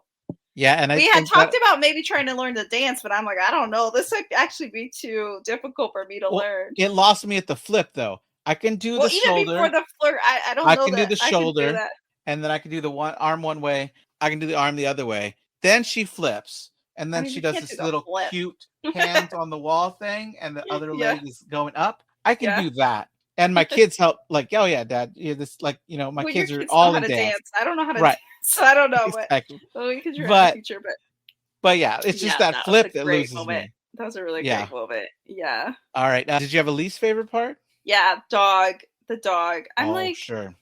Yeah, and we had talked about maybe trying to learn the dance, but I'm like, I don't know. This would actually be too difficult for me to learn. It lost me at the flip though. I can do the shoulder. Even before the flirt, I don't know. I can do the shoulder. And then I can do the one arm one way. I can do the arm the other way. Then she flips. And then she does this little cute hands on the wall thing. And the other leg is going up. I can do that. And my kids help, like, oh yeah, Dad, this, like, you know, my kids are all in dance. I don't know how to dance, so I don't know. Exactly. Because you're in the future, but yeah, it's just that flip that loses me. That was a really great moment. Yeah. All right. Now, did you have a least favorite part? Yeah, the dog. I'm like, sure.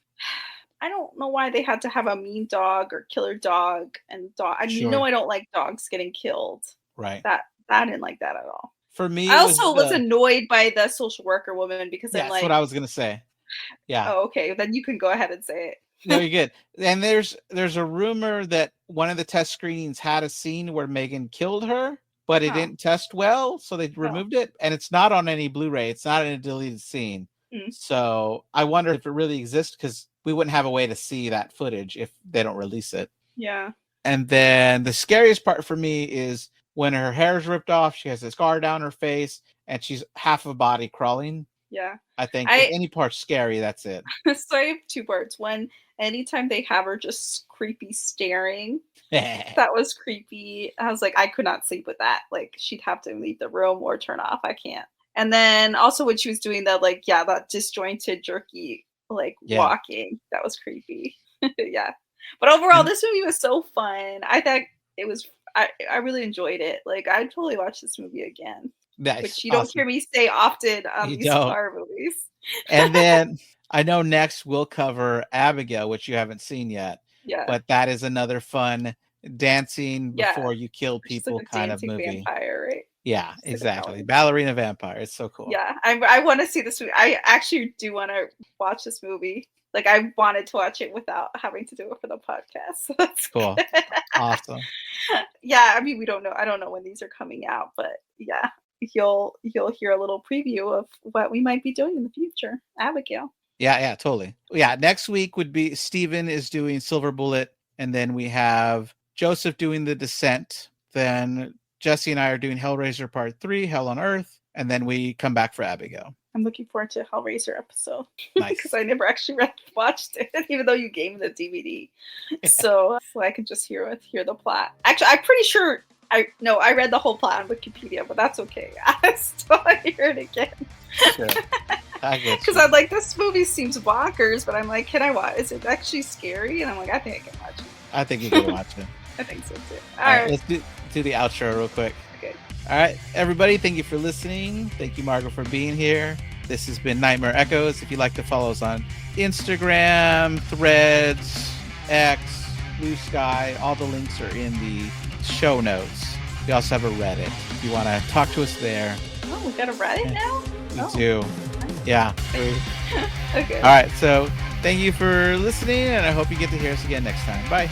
I don't know why they had to have a mean dog or killer dog and dog. I mean, you know, I don't like dogs getting killed. Right. I didn't like that at all. For me, I also was annoyed by the social worker woman because I'm like, that's what I was gonna say. Yeah. Oh, okay. Then you can go ahead and say it. No, you're good. And there's a rumor that one of the test screenings had a scene where M3GAN killed her, but it didn't test well, so they removed it. And it's not on any Blu-ray. It's not in a deleted scene. So I wonder if it really exists, because we wouldn't have a way to see that footage if they don't release it. Yeah. And then the scariest part for me is when her hair is ripped off, she has a scar down her face, and she's half a body crawling. Yeah. I think if any part's scary, that's it. So I have two parts. One, anytime they have her just creepy staring, that was creepy. I was like, I could not sleep with that. Like, she'd have to leave the room or turn off. I can't. And then also when she was doing that, like, that disjointed, jerky, like, walking, that was creepy. Yeah. But overall, this movie was so fun. I thought it was, I really enjoyed it. Like, I'd totally watch this movie again. Nice. Which you don't hear me say often on these horror movies. And then I know next we'll cover Abigail, which you haven't seen yet. Yeah. But that is another fun dancing before you kill people kind of movie. Vampire, right? Yeah, exactly. Ballerina vampire. It's so cool. Yeah, I want to see this movie. I actually do want to watch this movie. Like, I wanted to watch it without having to do it for the podcast. So that's cool. Awesome. Yeah, I mean, we don't know. I don't know when these are coming out, but yeah, you'll hear a little preview of what we might be doing in the future. Abigail. Yeah, totally. Yeah, next week would be Steven is doing Silver Bullet, and then we have Joseph doing The Descent. Then Jesse and I are doing Hellraiser Part 3, Hell on Earth, and then we come back for Abigail. I'm looking forward to Hellraiser episode. Nice. Because I never actually watched it, even though you gave me the DVD. So I can just hear the plot. Actually, I'm pretty sure I read the whole plot on Wikipedia, but that's okay. I still want to hear it again. Sure. I get you. Because I'm like, this movie seems bonkers, but I'm like, can I watch? Is it actually scary? And I'm like, I think I can watch it. I think you can watch it. I think so too. All right, let's do the outro real quick. Okay. All right, everybody, thank you for listening. Thank you, Margo, for being here. This has been Nightmare Echoes. If you'd like to follow us on Instagram, Threads, X, Blue Sky, all the links are in the show notes. We also have a Reddit. If you want to talk to us there. Oh, we got a Reddit now? We do. Yeah. Okay. All right, so thank you for listening, and I hope you get to hear us again next time. Bye.